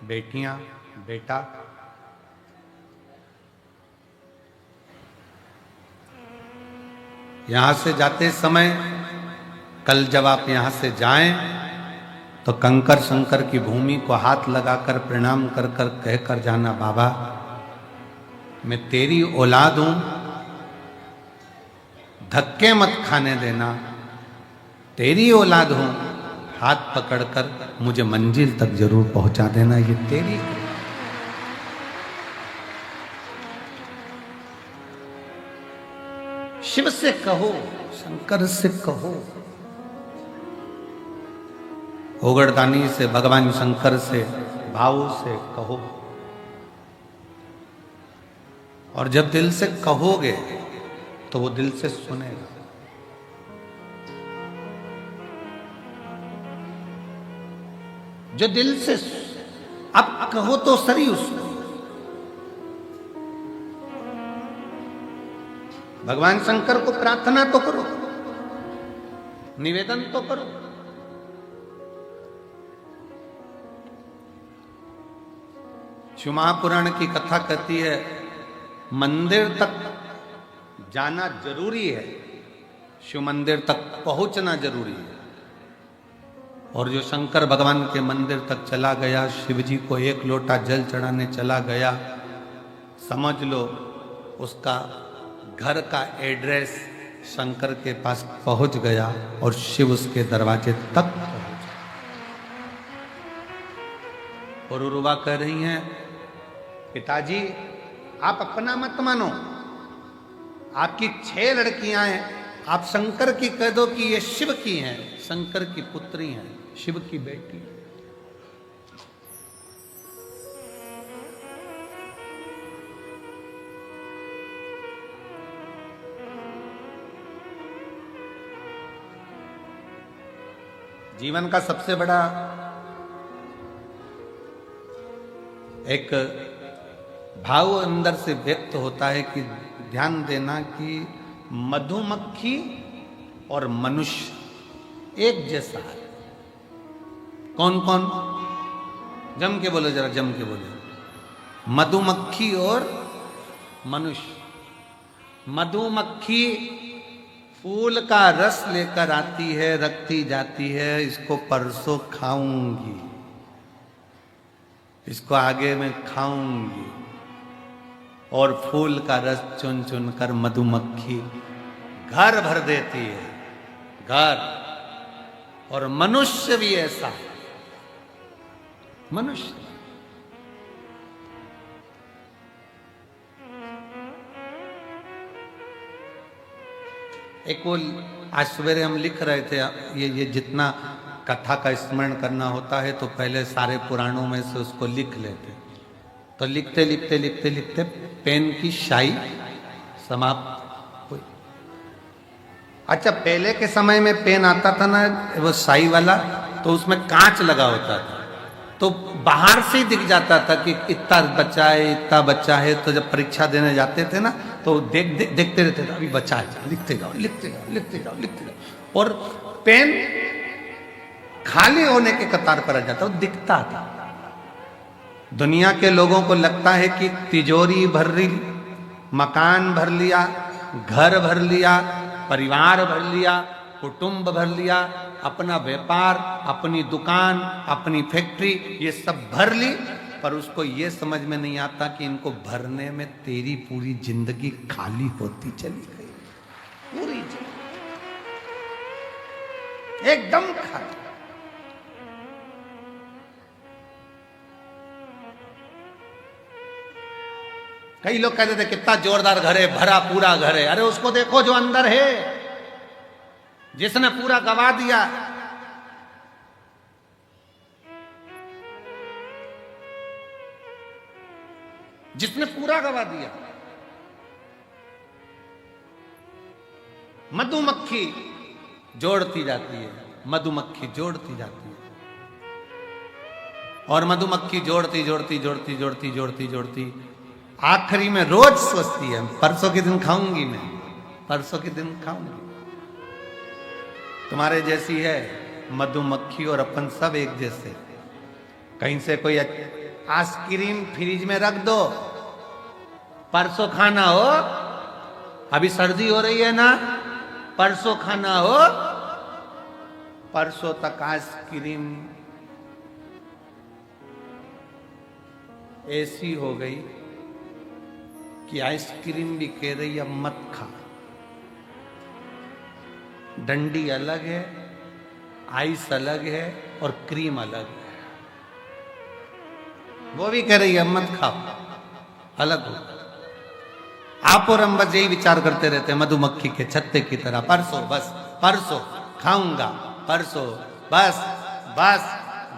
बेटियां, बेटा, यहां से जाते समय, कल जब आप यहां से जाएं तो कंकर शंकर की भूमि को हाथ लगाकर प्रणाम कर कर कहकर जाना, बाबा मैं तेरी औलाद हूं, धक्के मत खाने देना, तेरी औलाद हूं, हाथ पकड़कर मुझे मंजिल तक जरूर पहुंचा देना, ये तेरी। शिव से कहो, शंकर से कहो, ओगड़दानी से, भगवान शंकर से, भाव से कहो। और जब दिल से कहोगे तो वो दिल से सुनेगा। जो दिल से अब कहो तो सही उसको। भगवान शंकर को प्रार्थना तो करो, निवेदन तो करो। शिव महापुराण की कथा कहती है, मंदिर तक जाना जरूरी है, शिव मंदिर तक पहुंचना जरूरी है। और जो शंकर भगवान के मंदिर तक चला गया, शिव जी को एक लोटा जल चढ़ाने चला गया, समझ लो उसका घर का एड्रेस शंकर के पास पहुंच गया और शिव उसके दरवाजे तक पहुंच। पुरुरुबा कह रही हैं, पिताजी आप अपना मत मानो, आपकी 6 लड़कियां हैं, आप शंकर की कह दो कि ये शिव की हैं, शंकर की पुत्री हैं, शिव की बेटी। जीवन का सबसे बड़ा एक भाव अंदर से व्यक्त होता है कि ध्यान देना कि मधुमक्खी और मनुष्य एक जैसा है। कौन कौन? जम के बोलो, जरा जम के बोलो। मधुमक्खी और मनुष्य। मधुमक्खी फूल का रस लेकर आती है, रखती जाती है, इसको परसों खाऊंगी। इसको आगे मैं खाऊंगी। और फूल का रस चुन चुन कर मधुमक्खी घर भर देती है, घर। और मनुष्य भी ऐसा है, मनुष्य। एक वो आज सवेरे हम लिख रहे थे, ये जितना कथा का स्मरण करना होता है तो पहले सारे पुराणों में से उसको लिख लेते। तो लिखते लिखते लिखते लिखते पेन की स्याही समाप्त हुई। अच्छा, पहले के समय में पेन आता था ना वो स्याही वाला, तो उसमें कांच लगा होता था, तो बाहर से ही दिख जाता था कि इतना बच्चा है, इतना बच्चा है। तो जब परीक्षा देने जाते थे ना तो देखते रहते थे, अभी बच्चा है, लिखते जाओ लिखते जाओ लिखते जाओ लिखते जाओ। और पेन खाली होने के कतार पर आ जाता, वो दिखता था। दुनिया के लोगों को लगता है कि तिजोरी भर ली, मकान भर लिया, घर भर लिया, परिवार भर लिया, कुटुंब भर लिया, अपना व्यापार, अपनी दुकान, अपनी फैक्ट्री, ये सब भर ली। पर उसको ये समझ में नहीं आता कि इनको भरने में तेरी पूरी जिंदगी खाली होती चली गई, पूरी जिंदगी एकदम खाली। कई लोग कहते थे कितना जोरदार घर है, भरा पूरा घर है। अरे उसको देखो जो अंदर है, जिसने पूरा गवा दिया। जिसने पूरा गवा दिया। मधुमक्खी जोड़ती जाती है, मधुमक्खी जोड़ती जाती है, और मधुमक्खी जोड़ती जोड़ती जोड़ती जोड़ती जोड़ती जोड़ती आखिरी में रोज सोचती है परसों के दिन खाऊंगी, मैं परसों के दिन खाऊंगी। तुम्हारे जैसी है मधुमक्खी और अपन सब एक जैसे। कहीं से कोई आइसक्रीम फ्रिज में रख दो, परसों खाना हो, अभी सर्दी हो रही है ना, परसों खाना हो, परसों तक आइसक्रीम ऐसी हो गई कि आइसक्रीम भी कह रही है मत खा। डंडी अलग है, आइस अलग है, और क्रीम अलग है। वो भी कह रही है मत खाओ, अलग हो। आप और हम बस यही विचार करते रहते हैं मधुमक्खी के छत्ते की तरह, परसों बस, परसों खाऊंगा, परसों बस बस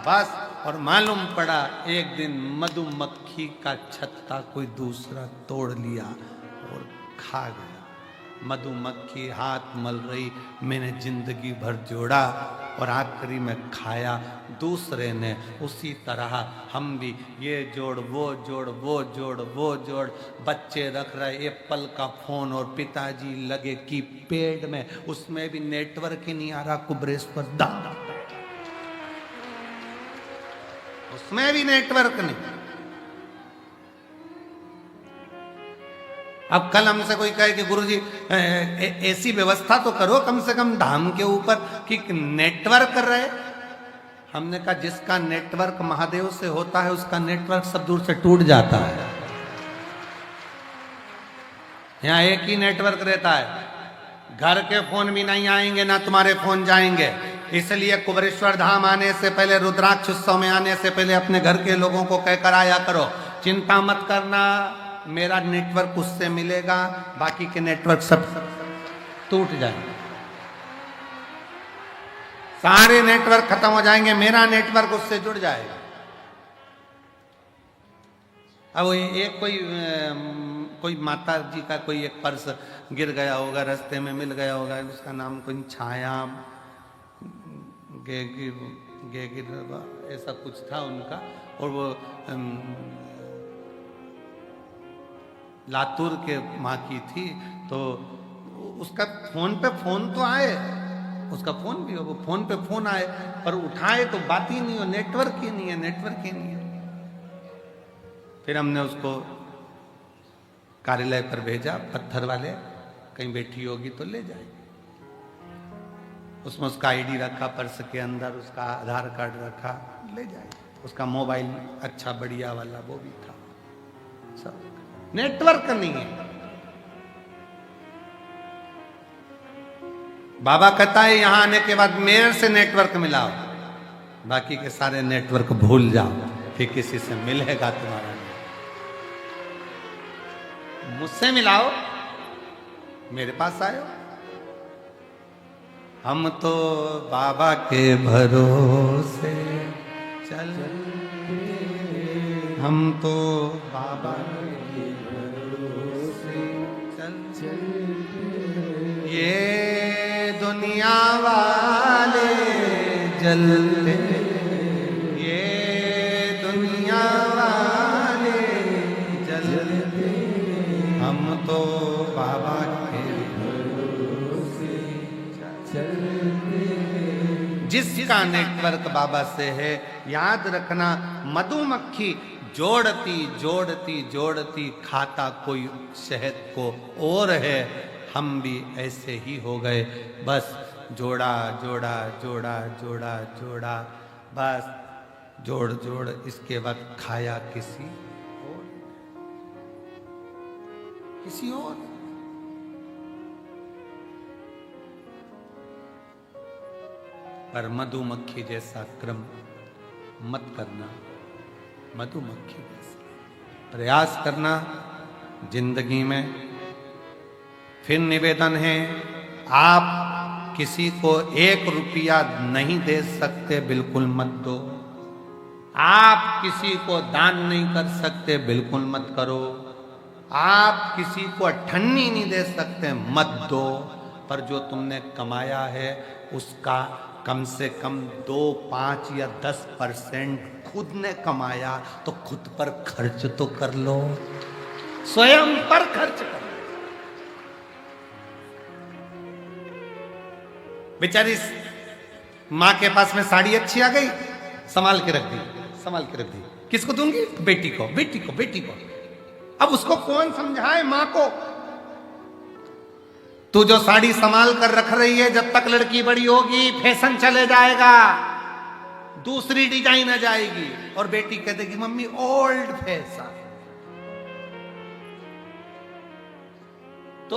बस। और मालूम पड़ा एक दिन मधुमक्खी का छत्ता कोई दूसरा तोड़ लिया और खा गया। मधुमक्खी हाथ मल रही, मैंने जिंदगी भर जोड़ा और आखिरी में खाया दूसरे ने। उसी तरह हम भी ये जोड़ वो जोड़, वो जोड़ वो जोड़, बच्चे रख रहे एप्पल का फोन और पिताजी लगे की पेड़ में, उसमें भी नेटवर्क ही नहीं आ रहा, कुबरेश्वर दादा, उसमें भी नेटवर्क नहीं। अब कल हमसे कोई कहे कि गुरुजी ऐसी व्यवस्था तो करो कम से कम धाम के ऊपर कि नेटवर्क कर रहे। हमने कहा जिसका नेटवर्क महादेव से होता है उसका नेटवर्क सब दूर से टूट जाता है। यहाँ एक ही नेटवर्क रहता है, घर के फोन भी नहीं आएंगे ना तुम्हारे फोन जाएंगे। इसलिए कुबरेश्वर धाम आने से पहले, रुद्राक्ष उत्सव में आने से पहले अपने घर के लोगों को कहकर आया करो, चिंता मत करना, मेरा नेटवर्क उससे मिलेगा, बाकी के नेटवर्क सब टूट जाएंगे, सारे नेटवर्क खत्म हो जाएंगे, मेरा नेटवर्क उससे जुड़ जाएगा। अब एक कोई माता जी का कोई एक पर्स गिर गया होगा, रास्ते में मिल गया होगा, उसका नाम कोई छाया ऐसा कुछ था उनका, और वो लातूर के माँ की थी। तो उसका फोन पे फोन तो आए, उसका फोन भी हो, वो फोन पे फोन आए, पर उठाए तो बात ही नहीं हो, नेटवर्क ही नहीं है, नेटवर्क ही नहीं है। फिर हमने उसको कार्यालय पर भेजा, पत्थर वाले, कहीं बैठी होगी तो ले जाएगी। उसमें उसका आईडी रखा, पर्स के अंदर उसका आधार कार्ड रखा, ले जाएगी, उसका मोबाइल अच्छा बढ़िया वाला वो भी था, सब नेटवर्क नहीं है। बाबा कहता है यहां आने के बाद मेरे से नेटवर्क मिलाओ, बाकी के सारे नेटवर्क भूल जाओ, फिर किसी से मिलेगा तुम्हारा नहीं। मुझसे मिलाओ, मेरे पास आयो। हम तो बाबा के भरोसे चल, हम तो बाबा के भरोसे चल, ये दुनिया वाले जलते, ये दुनिया वाले जलते, हम तो बाबा के भरोसे चलते। जिसका नेटवर्क बाबा से है, याद रखना, मधुमक्खी जोड़ती जोड़ती जोड़ती खाता कोई शहद को और है। हम भी ऐसे ही हो गए, बस जोड़ा जोड़ा जोड़ा जोड़ा जोड़ा, बस जोड़ जोड़, इसके बाद खाया किसी और। पर मधुमक्खी जैसा क्रम मत करना, मधुमक्खी जैसा प्रयास करना जिंदगी में। फिर निवेदन है, आप किसी को 1 रुपया नहीं दे सकते, बिल्कुल मत दो। आप किसी को दान नहीं कर सकते, बिल्कुल मत करो। आप किसी को ठन्नी नहीं दे सकते, मत दो। पर जो तुमने कमाया है उसका कम से कम 2, 5 या 10% खुद ने कमाया तो खुद पर खर्च तो कर लो, स्वयं पर खर्च कर लो। बेचारी माँ के पास में साड़ी अच्छी आ गई, संभाल के रख दी, संभाल के रख दी। किसको दूंगी? बेटी को, बेटी को, बेटी को। अब उसको कौन समझाए माँ को? तू जो साड़ी संभाल कर रख रही है, जब तक लड़की बड़ी होगी फैशन चले जाएगा, दूसरी डिजाइन आ जाएगी और बेटी कह देगी मम्मी ओल्ड फैशन। तो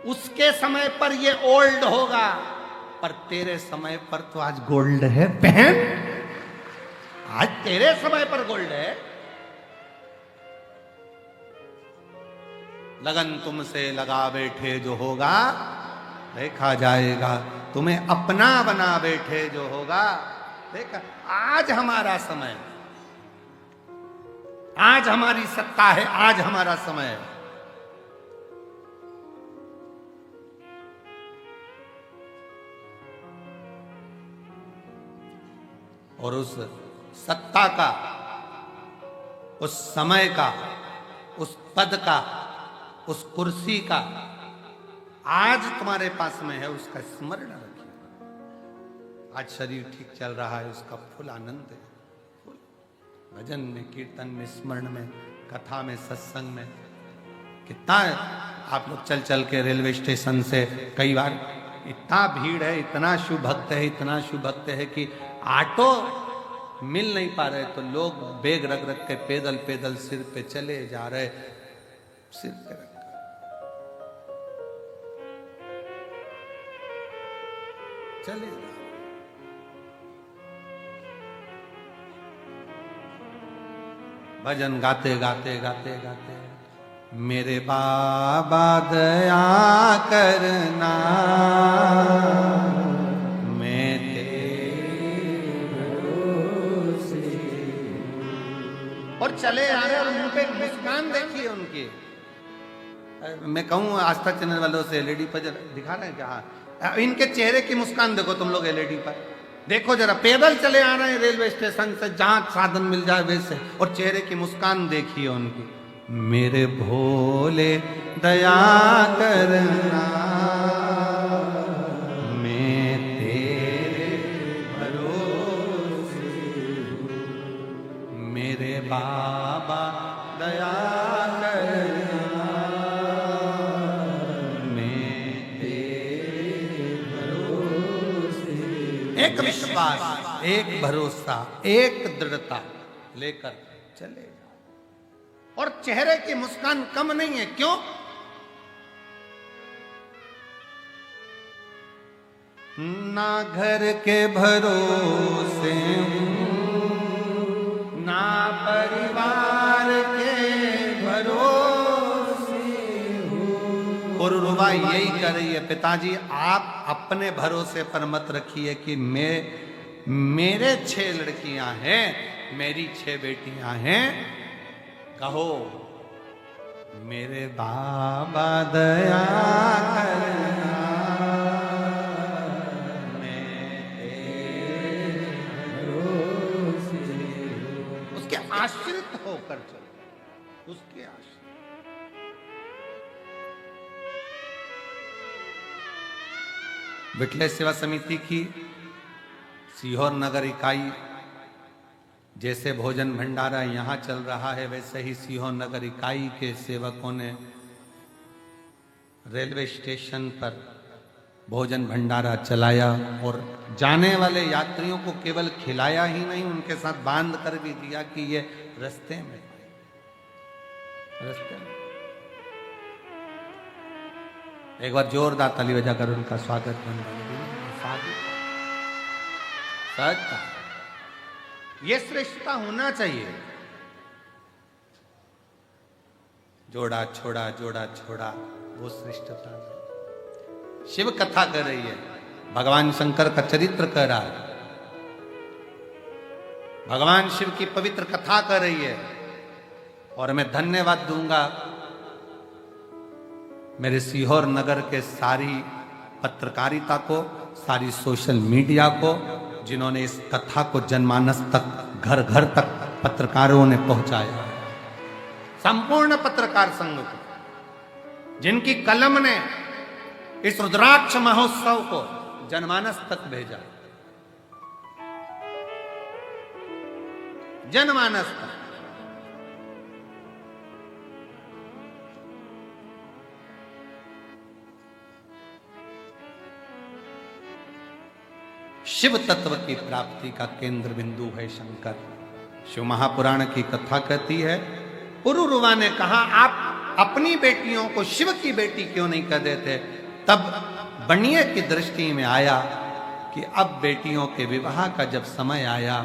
उसके समय पर ये ओल्ड होगा, पर तेरे समय पर तो आज गोल्ड है बहन, आज तेरे समय पर गोल्ड है। लगन तुमसे लगा बैठे जो होगा देखा जाएगा, तुम्हें अपना बना बैठे जो होगा देखा। आज हमारा समय, आज हमारी सत्ता है, आज हमारा समय है। और उस सत्ता का, उस समय का, उस पद का, उस कुर्सी का आज तुम्हारे पास में है, उसका स्मरण रखिए। आज शरीर ठीक चल रहा है, उसका फुल आनंद है, फुल भजन में, कीर्तन में, स्मरण में, कथा में, सत्संग में। कितना आप लोग चल चल के रेलवे स्टेशन से, कई बार इतना भीड़ है, इतना शिव भक्त है, इतना शिव भक्त है कि ऑटो मिल नहीं पा रहे, तो लोग बैग रख रख के पैदल पैदल सिर पे चले जा रहे, सिर पे रख चले जा। भजन गाते गाते गाते गाते, मेरे बाबा दया करना, मैं तेरे भरोसे। और चले आ रहे, और मुंह पे मुस्कान देखिए उनकी। मैं कहूँ आस्था चैनल वालों से एलईडी पर दिखा रहे हैं क्या? इनके चेहरे की मुस्कान देखो तुम लोग एलईडी पर, देखो जरा। पैदल चले आ रहे हैं रेलवे स्टेशन से, जहां साधन मिल जाए वैसे, और चेहरे की मुस्कान देखिए उनकी। मेरे भोले दया करना, मैं तेरे भरोसे, मेरे बाबा दया करना, मैं तेरे भरोसे। एक विश्वास, एक भरोसा, एक दृढ़ता लेकर चले जाओ। और चेहरे की मुस्कान कम नहीं है, क्यों? ना घर के भरोसे ना परिवार के भरोसे हो। और रुबा यही कर रही है, पिताजी आप अपने भरोसे पर मत रखिए कि मेरे 6 लड़कियां हैं, मेरी 6 बेटियां हैं। कहो मेरे बाबा दया करना, उसके आश्रित होकर चलो, उसके आश्रित। विठले सेवा समिति की सीहोर नगर इकाई, जैसे भोजन भंडारा यहाँ चल रहा है, वैसे ही सीहोर नगर इकाई के सेवकों ने रेलवे स्टेशन पर भोजन भंडारा चलाया और जाने वाले यात्रियों को केवल खिलाया ही नहीं, उनके साथ बांध कर भी दिया कि ये रास्ते में एक बार जोरदार ताली बजाकर उनका स्वागत सच ये श्रेष्ठता होना चाहिए। जोड़ा छोड़ा जोड़ा छोड़ा, वो श्रेष्ठता शिव कथा कर रही है, भगवान शंकर का चरित्र कर रहा है, भगवान शिव की पवित्र कथा कर रही है। और मैं धन्यवाद दूंगा मेरे सीहोर नगर के सारी पत्रकारिता को, सारी सोशल मीडिया को, जिन्होंने इस कथा को जनमानस तक, घर घर तक पत्रकारों ने पहुंचाया। संपूर्ण पत्रकार संघ को, जिनकी कलम ने इस रुद्राक्ष महोत्सव को जनमानस तक भेजा, जनमानस तक। शिव तत्व की प्राप्ति का केंद्र बिंदु है शंकर। शिव महापुराण की कथा कहती है, पुरुरुवा ने कहा आप अपनी बेटियों को शिव की बेटी क्यों नहीं कर देते? तब बनिए की दृष्टि में आया कि अब बेटियों के विवाह का जब समय आया,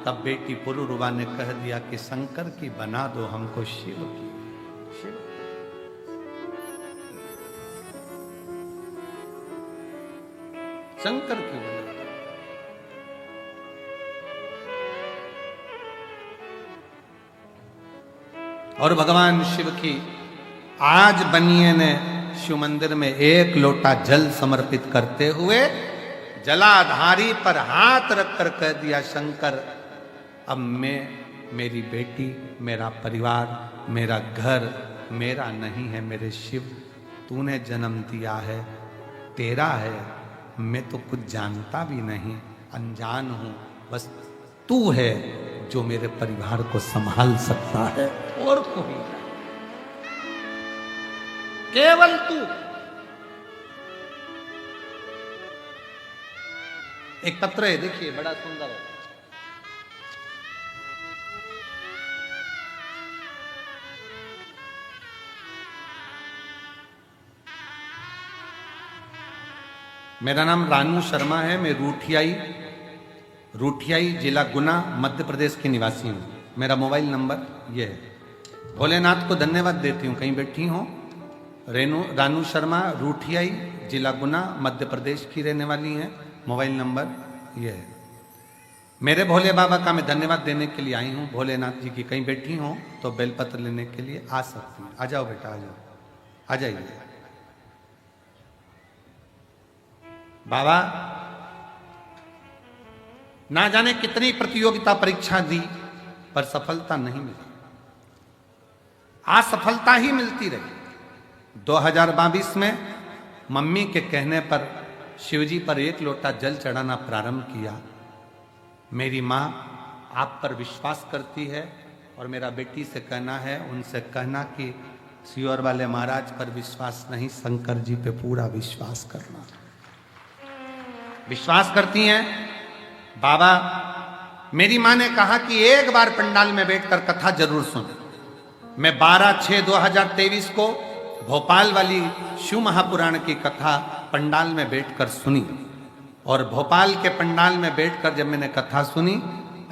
तब बेटी पुरुरुवा ने कह दिया कि शंकर की बना दो हमको शिव की। शिव शंकर की बना दो। और भगवान शिव की आज बनिए ने शिव मंदिर में 1 लोटा जल समर्पित करते हुए जलाधारी पर हाथ रखकर कह दिया, शंकर अब मैं, मेरी बेटी, मेरा परिवार, मेरा घर मेरा नहीं है, मेरे शिव तूने जन्म दिया है, तेरा है, मैं तो कुछ जानता भी नहीं, अनजान हूं, बस तू है जो मेरे परिवार को संभाल सकता है, और कोई नहीं, केवल तू। एक पत्र है, देखिए बड़ा सुंदर है। मेरा नाम रानू शर्मा है, मैं रूठियाई जिला गुना मध्य प्रदेश की निवासी हूँ। मेरा मोबाइल नंबर ये है। भोलेनाथ को धन्यवाद देती हूँ, कहीं बैठी हूँ। रानू शर्मा, रूठियाई जिला गुना मध्य प्रदेश की रहने वाली हैं। मोबाइल नंबर ये है। मेरे भोले बाबा का मैं धन्यवाद देने के लिए आई हूँ। भोलेनाथ जी की कहीं बैठी हूँ तो बेलपत्र लेने के लिए आ सकती हैं। आ जाओ बेटा, आ जाओ, आ जाइए। बाबा ना जाने कितनी प्रतियोगिता परीक्षा दी पर सफलता नहीं मिली, असफलता ही मिलती रही। 2022 में मम्मी के कहने पर शिवजी पर 1 लोटा जल चढ़ाना प्रारंभ किया। मेरी माँ आप पर विश्वास करती है और मेरा बेटी से कहना है, उनसे कहना कि सीहोर वाले महाराज पर विश्वास नहीं, शंकर जी पे पूरा विश्वास करना। विश्वास करती हैं। बाबा मेरी माँ ने कहा कि एक बार पंडाल में बैठकर कथा जरूर सुन। मैं 12/6/2023 को भोपाल वाली शिव महापुराण की कथा पंडाल में बैठकर सुनी, और भोपाल के पंडाल में बैठकर जब मैंने कथा सुनी,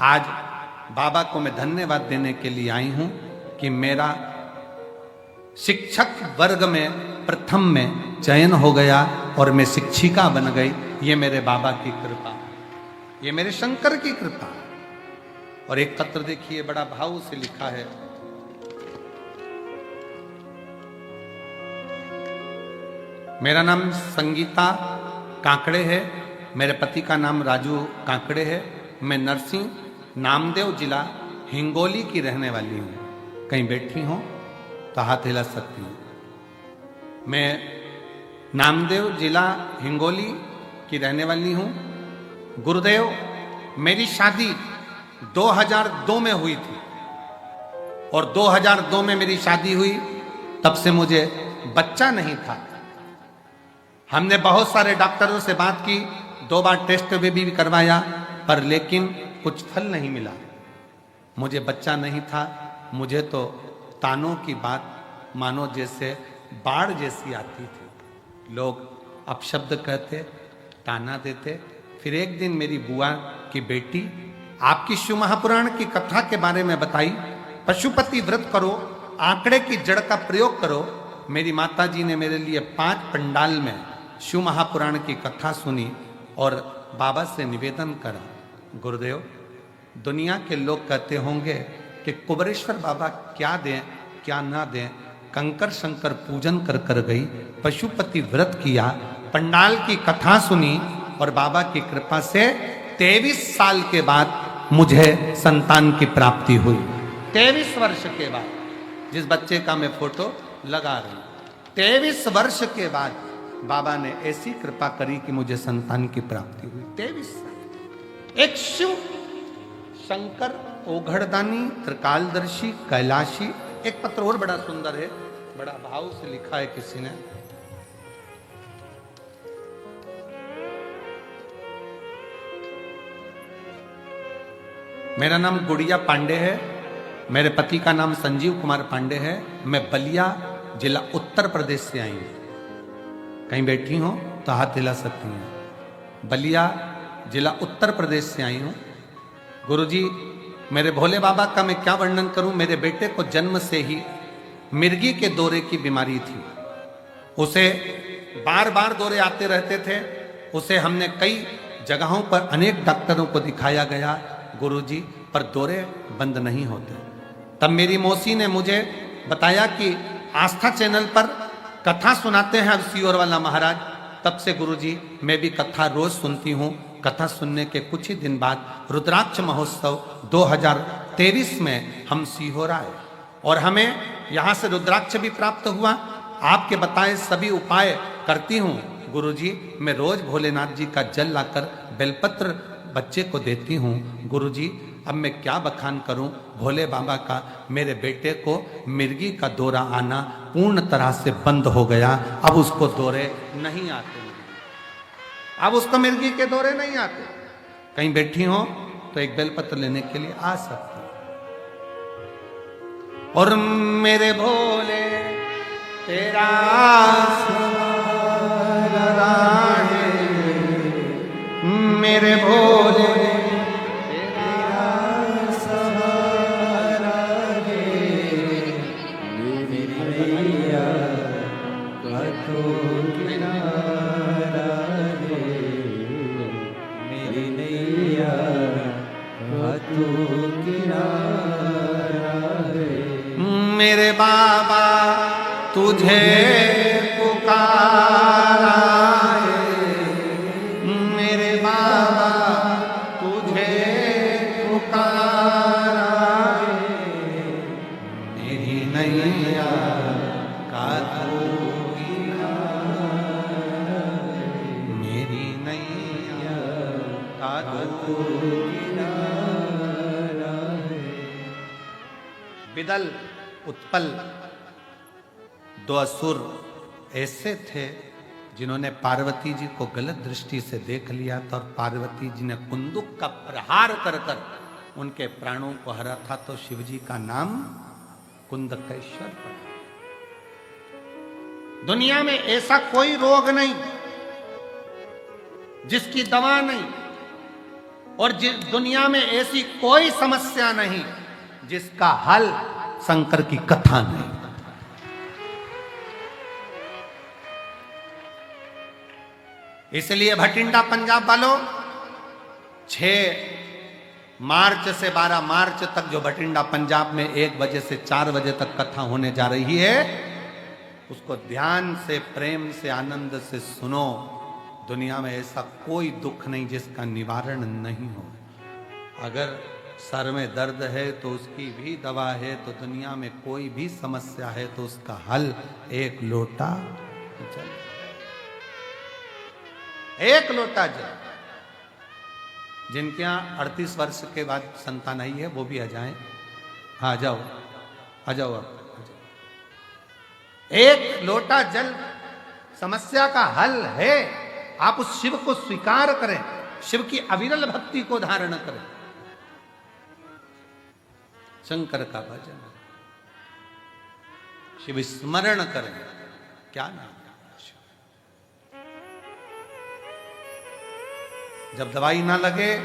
आज बाबा को मैं धन्यवाद देने के लिए आई हूं कि मेरा शिक्षक वर्ग में प्रथम में चयन हो गया और मैं शिक्षिका बन गई। ये मेरे बाबा की कृपा, ये मेरे शंकर की कृपा। और एक पत्र देखिए, बड़ा भाव से लिखा है। मेरा नाम संगीता काकड़े है, मेरे पति का नाम राजू काकड़े है। मैं नरसिंह नामदेव जिला हिंगोली की रहने वाली हूँ। कहीं बैठी हो तो हाथ हिला सकती हूँ। मैं नामदेव जिला हिंगोली की रहने वाली हूँ। गुरुदेव, मेरी शादी 2002 में हुई थी, और 2002 में मेरी शादी हुई, तब से मुझे बच्चा नहीं था। हमने बहुत सारे डॉक्टरों से बात की, 2 बार टेस्ट भी करवाया, पर लेकिन कुछ फल नहीं मिला। मुझे बच्चा नहीं था। मुझे तो तानों की बात मानो जैसे बाढ़ जैसी आती थी। लोग अपशब्द कहते, ताना देते। फिर एक दिन मेरी बुआ की बेटी आपकी शिव महापुराण की कथा के बारे में बताई, पशुपति व्रत करो, आंकड़े की जड़ का प्रयोग करो। मेरी माता जी ने मेरे लिए 5 पंडाल में शिव महापुराण की कथा सुनी और बाबा से निवेदन करा, गुरुदेव, दुनिया के लोग कहते होंगे कि कुबरेश्वर बाबा क्या दें क्या ना दें, कंकर शंकर पूजन कर कर गई, पशुपति व्रत किया, पंडाल की कथा सुनी, और बाबा की कृपा से 23 साल के बाद मुझे संतान की प्राप्ति हुई। 23 वर्ष के बाद, जिस बच्चे का मैं फोटो लगा रही हूं, 23 वर्ष के बाद बाबा ने ऐसी कृपा करी कि मुझे संतान की प्राप्ति हुई। 23 साल। एक शिव शंकर ओघड़दानी त्रिकालदर्शी कैलाशी। एक पत्र और बड़ा सुंदर है, बड़ा भाव से लिखा है किसी ने। मेरा नाम गुड़िया पांडे है, मेरे पति का नाम संजीव कुमार पांडे है। मैं बलिया जिला उत्तर प्रदेश से आई हूं। कहीं बैठी हो तो हाथ हिला सकती हैं। बलिया जिला उत्तर प्रदेश से आई हूं। गुरुजी, मेरे भोले बाबा का मैं क्या वर्णन करूं। मेरे बेटे को जन्म से ही मिर्गी के दौरे की बीमारी थी। उसे बार बार दौरे आते रहते थे। उसे हमने कई जगहों पर अनेक डॉक्टरों को दिखाया गया गुरुजी, पर दौरे बंद नहीं होते। तब मेरी मौसी ने मुझे बताया कि आस्था चैनल पर कथा सुनाते हैं अब सीहोर वाला महाराज। तब से गुरुजी मैं भी कथा रोज सुनती हूँ। कथा सुनने के कुछ ही दिन बाद रुद्राक्ष महोत्सव 2023 में हम सीहोर आए, और हमें यहाँ से रुद्राक्ष भी प्राप्त हुआ। आपके बताए सभी उपाय करती हूँ गुरुजी। मैं रोज भोलेनाथ जी का जल लाकर बेलपत्र बच्चे को देती हूँ गुरुजी। अब मैं क्या बखान करूं भोले बाबा का। मेरे बेटे को मिर्गी का दौरा आना पूर्ण तरह से बंद हो गया। अब उसको दौरे नहीं आते, अब उसको मिर्गी के दौरे नहीं आते। कहीं बैठी हो तो एक बेलपत्र लेने के लिए आ सकते। और मेरे भोले तेरा सहारा है, मेरे भोले मेरे बाबा तुझे पुकारा है, मेरे बाबा तुझे पुकारा है, मेरी नैया का तू किनारा है, मेरी नैया का तू किनारा है। बिदल उत्पल 2 असुर ऐसे थे जिन्होंने पार्वती जी को गलत दृष्टि से देख लिया था, और पार्वती जी ने कुंदुक का प्रहार कर कर उनके प्राणों को हरा था तो शिवजी का नाम कुंदकेश्वर पड़ा। दुनिया में ऐसा कोई रोग नहीं जिसकी दवा नहीं, और दुनिया में ऐसी कोई समस्या नहीं जिसका हल शंकर की कथा नहीं। इसलिए भटिंडा पंजाब वालों, 6 मार्च से 12 मार्च तक जो भटिंडा पंजाब में 1 बजे से 4 बजे तक कथा होने जा रही है, उसको ध्यान से, प्रेम से, आनंद से सुनो। दुनिया में ऐसा कोई दुख नहीं जिसका निवारण नहीं हो। अगर सर में दर्द है तो उसकी भी दवा है, तो दुनिया में कोई भी समस्या है तो उसका हल 1 लोटा जल। 1 लोटा जल। जिनके यहाँ 38 वर्ष के बाद संतान आई है वो भी आ जाएं। हाँ, आ जाओ, आ जाओ आप। 1 लोटा जल समस्या का हल है। आप उस शिव को स्वीकार करें, शिव की अविरल भक्ति को धारण करें, शंकर का भजन, शिव स्मरण करें। क्या नाम? जब दवाई ना लगे,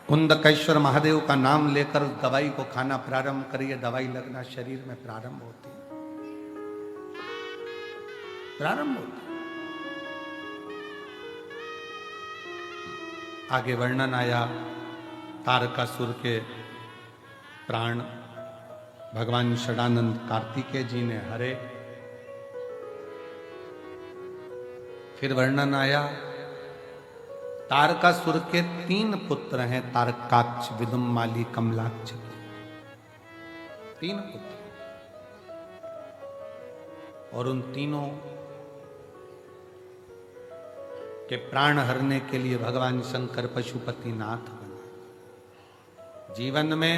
कुंदकेश्वर महादेव का नाम लेकर उस दवाई को खाना प्रारंभ करिए। दवाई लगना शरीर में प्रारंभ होती है, प्रारंभ होती है। आगे वर्णन आया तारकासुर के प्राण भगवान षडानंद कार्तिकेय जी ने हरे। फिर वर्णन आया तारकासुर के 3 पुत्र हैं, तारकाक्ष, विदुम्माली, कमलाक्ष। 3 पुत्र, और उन तीनों के प्राण हरने के लिए भगवान शंकर पशुपति नाथ बने। जीवन में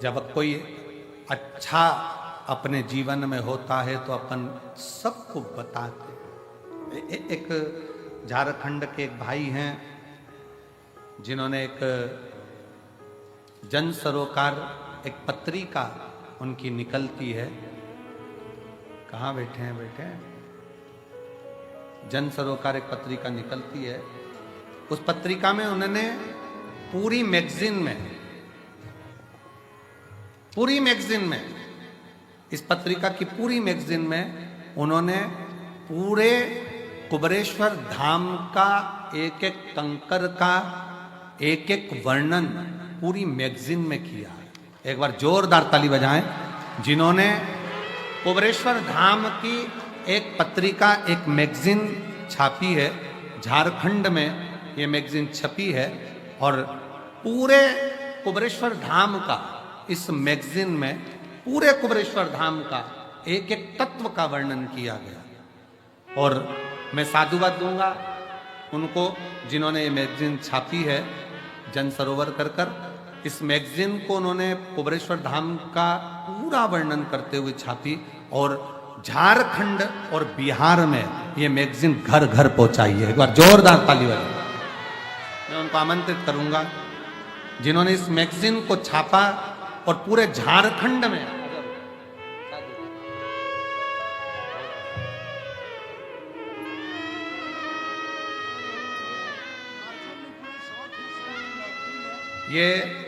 जब कोई अच्छा अपने जीवन में होता है तो अपन सबको बताते। एक झारखंड के एक भाई हैं जिन्होंने एक जन सरोकार, एक पत्रिका उनकी निकलती है। कहाँ बैठे हैं? बैठे हैं। जन सरोकार एक पत्रिका निकलती है। उस पत्रिका में उन्होंने पूरी मैगजीन में इस पत्रिका की पूरी मैगजीन में उन्होंने पूरे कुबरेश्वर धाम का एक एक कंकर का एक एक वर्णन पूरी मैगजीन में किया। एक बार जोरदार ताली बजाएं जिन्होंने कुबरेश्वर धाम की एक पत्रिका, एक मैगजीन छापी है। झारखंड में ये मैगजीन छपी है और पूरे कुबरेश्वर धाम का, इस मैगजीन में पूरे कुबरेश्वर धाम का एक एक तत्व का वर्णन किया गया। और मैं साधुवाद दूंगा उनको जिन्होंने ये मैगजीन छापी है, जन सरोवर कर। इस मैगजीन को उन्होंने कुबरेश्वर धाम का पूरा वर्णन करते हुए छापी और झारखंड और बिहार में ये मैगजीन घर घर पहुंचाई है। एक बार जोरदार ताली बजाएं। मैं उनको आमंत्रित करूंगा जिन्होंने इस मैगजीन को छापा और पूरे झारखंड में ये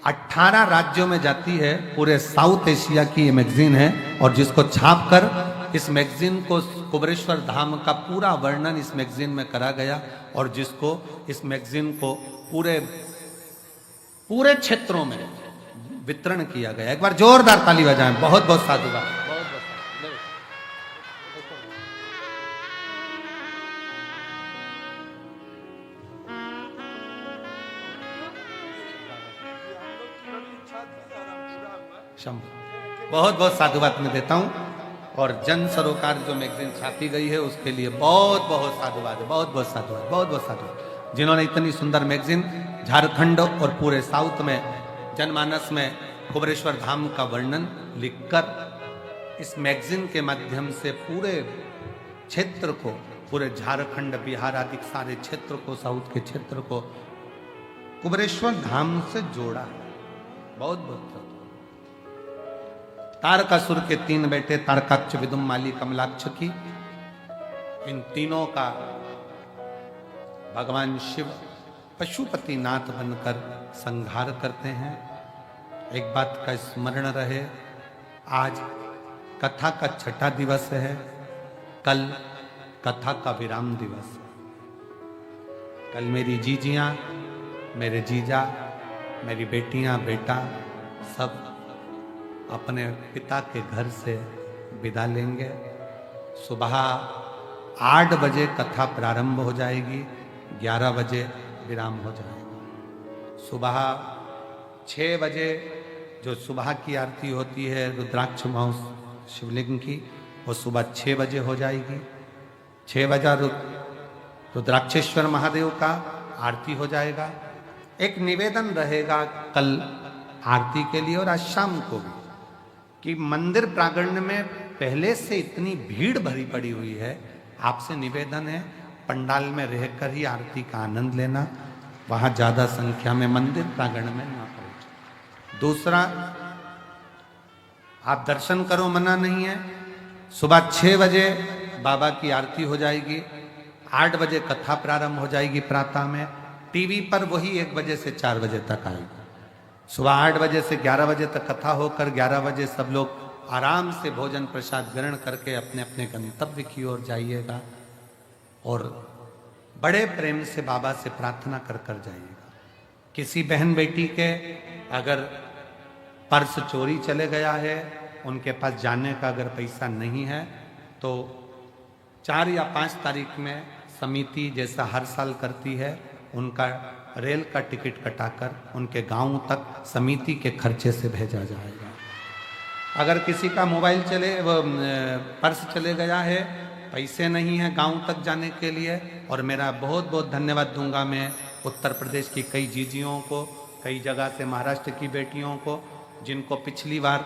18 राज्यों में जाती है। पूरे साउथ एशिया की ये मैगजीन है और जिसको छापकर इस मैगजीन को कुबरेश्वर धाम का पूरा वर्णन इस मैगजीन में करा गया और जिसको इस मैगजीन को पूरे क्षेत्रों में वितरण किया गया। एक बार जोरदार ताली बजाएं। बहुत बहुत साधुवाद। बहुत बहुत साधुवाद मैं देता हूं और जन सरोकार जो मैगजीन छापी गई है उसके लिए बहुत बहुत साधुवाद, बहुत बहुत साधुवाद, बहुत बहुत साधुवाद जिन्होंने इतनी सुंदर मैगजीन झारखंड और पूरे साउथ में जनमानस में कुबरेश्वर धाम का वर्णन लिखकर इस मैगजीन के माध्यम से पूरे क्षेत्र को, पूरे झारखंड, बिहार आदि सारे क्षेत्र को, साउथ के क्षेत्र को कुबेरेश्वर धाम से जोड़ा। बहुत बहुत तारकासुर के 3 बेटे तारकाक्ष, विदुम, माली, कमलाक्ष की, इन तीनों का भगवान शिव पशुपति नाथ बनकर संहार करते हैं। एक बात का स्मरण रहे, आज कथा का 6ठा दिवस है, कल कथा का विराम दिवस है। कल मेरी जीजियां, मेरे जीजा, मेरी बेटियां, बेटा सब अपने पिता के घर से विदा लेंगे। सुबह 8 बजे कथा प्रारंभ हो जाएगी, 11 बजे विराम हो जाएगा। सुबह 6 बजे जो सुबह की आरती होती है रुद्राक्ष महोत्सव शिवलिंग की, वो सुबह 6 बजे हो जाएगी। 6 बजे रुद्राक्षेश्वर महादेव का आरती हो जाएगा। एक निवेदन रहेगा कल आरती के लिए और आज शाम को भी, कि मंदिर प्रांगण में पहले से इतनी भीड़ भरी पड़ी हुई है, आपसे निवेदन है पंडाल में रहकर ही आरती का आनंद लेना, वहां ज्यादा संख्या में मंदिर प्रांगण में ना पहुंचे। दूसरा, आप दर्शन करो, मना नहीं है। सुबह 6 बजे बाबा की आरती हो जाएगी, 8 बजे कथा प्रारंभ हो जाएगी प्रातः में। टीवी पर वही 1 बजे से 4 बजे तक आएगी। सुबह 8 बजे से 11 बजे तक कथा होकर 11 बजे सब लोग आराम से भोजन प्रसाद ग्रहण करके अपने अपने गंतव्य की ओर जाइएगा और बड़े प्रेम से बाबा से प्रार्थना कर कर जाइएगा। किसी बहन बेटी के अगर पर्स चोरी चले गया है, उनके पास जाने का अगर पैसा नहीं है, तो 4 या 5 तारीख में समिति जैसा हर साल करती है, उनका रेल का टिकट कटाकर उनके गांव तक समिति के खर्चे से भेजा जाएगा। अगर किसी का मोबाइल पर्स चले गया है, पैसे नहीं है गांव तक जाने के लिए, और मेरा बहुत बहुत धन्यवाद दूंगा मैं उत्तर प्रदेश की कई जीजियों को, कई जगह से महाराष्ट्र की बेटियों को, जिनको पिछली बार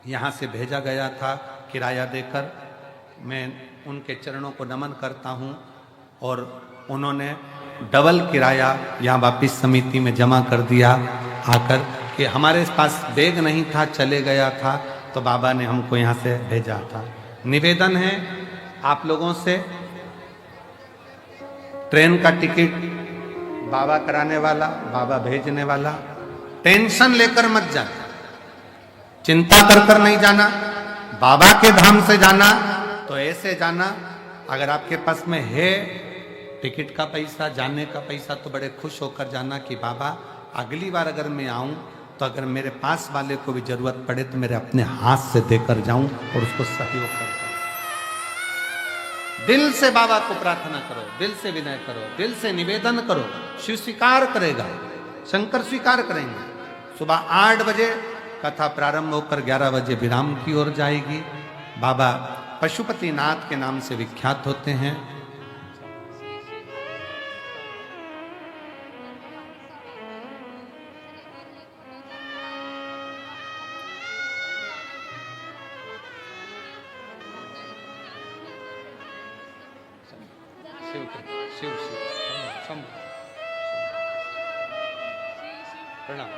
यहाँ से भेजा गया था किराया देकर। मैं उनके चरणों को नमन करता हूँ, और उन्होंने डबल किराया यहाँ वापिस समिति में जमा कर दिया आकर, कि हमारे पास बैग नहीं था, चले गया था, तो बाबा ने हमको यहाँ से भेजा था। निवेदन है आप लोगों से, ट्रेन का टिकट बाबा कराने वाला, बाबा भेजने वाला, टेंशन लेकर मत जाना, चिंता कर कर नहीं जाना। बाबा के धाम से जाना तो ऐसे जाना, अगर आपके पास में है टिकट का पैसा, जाने का पैसा, तो बड़े खुश होकर जाना कि बाबा अगली बार अगर मैं आऊं तो अगर मेरे पास वाले को भी जरूरत पड़े तो मेरे अपने हाथ से देकर जाऊं और उसको सहयोग कर पाऊं। दिल से बाबा को प्रार्थना करो, दिल से विनय करो, दिल से निवेदन करो, शिव स्वीकार करेगा, शंकर स्वीकार करेंगे। सुबह 8 बजे कथा प्रारंभ होकर 11 बजे विराम की ओर जाएगी। बाबा पशुपति नाथ के नाम से विख्यात होते हैं। शिव प्रणाम।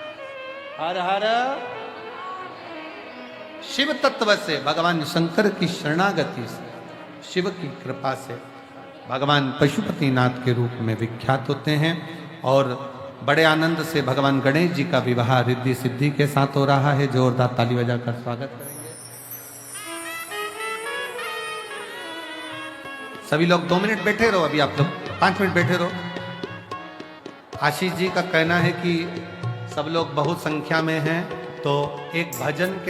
हर हर शिव तत्व से, भगवान शंकर की शरणागति से, शिव की कृपा से भगवान पशुपति नाथ के रूप में विख्यात होते हैं। और बड़े आनंद से भगवान गणेश जी का विवाह रिद्धि सिद्धि के साथ हो रहा है। जोरदार ताली बजाकर स्वागत करेंगे। सभी लोग 2 मिनट बैठे रहो, अभी आप लोग 5 मिनट बैठे रहो। आशीष जी का कहना है कि सब लोग बहुत संख्या में हैं, तो एक भजन के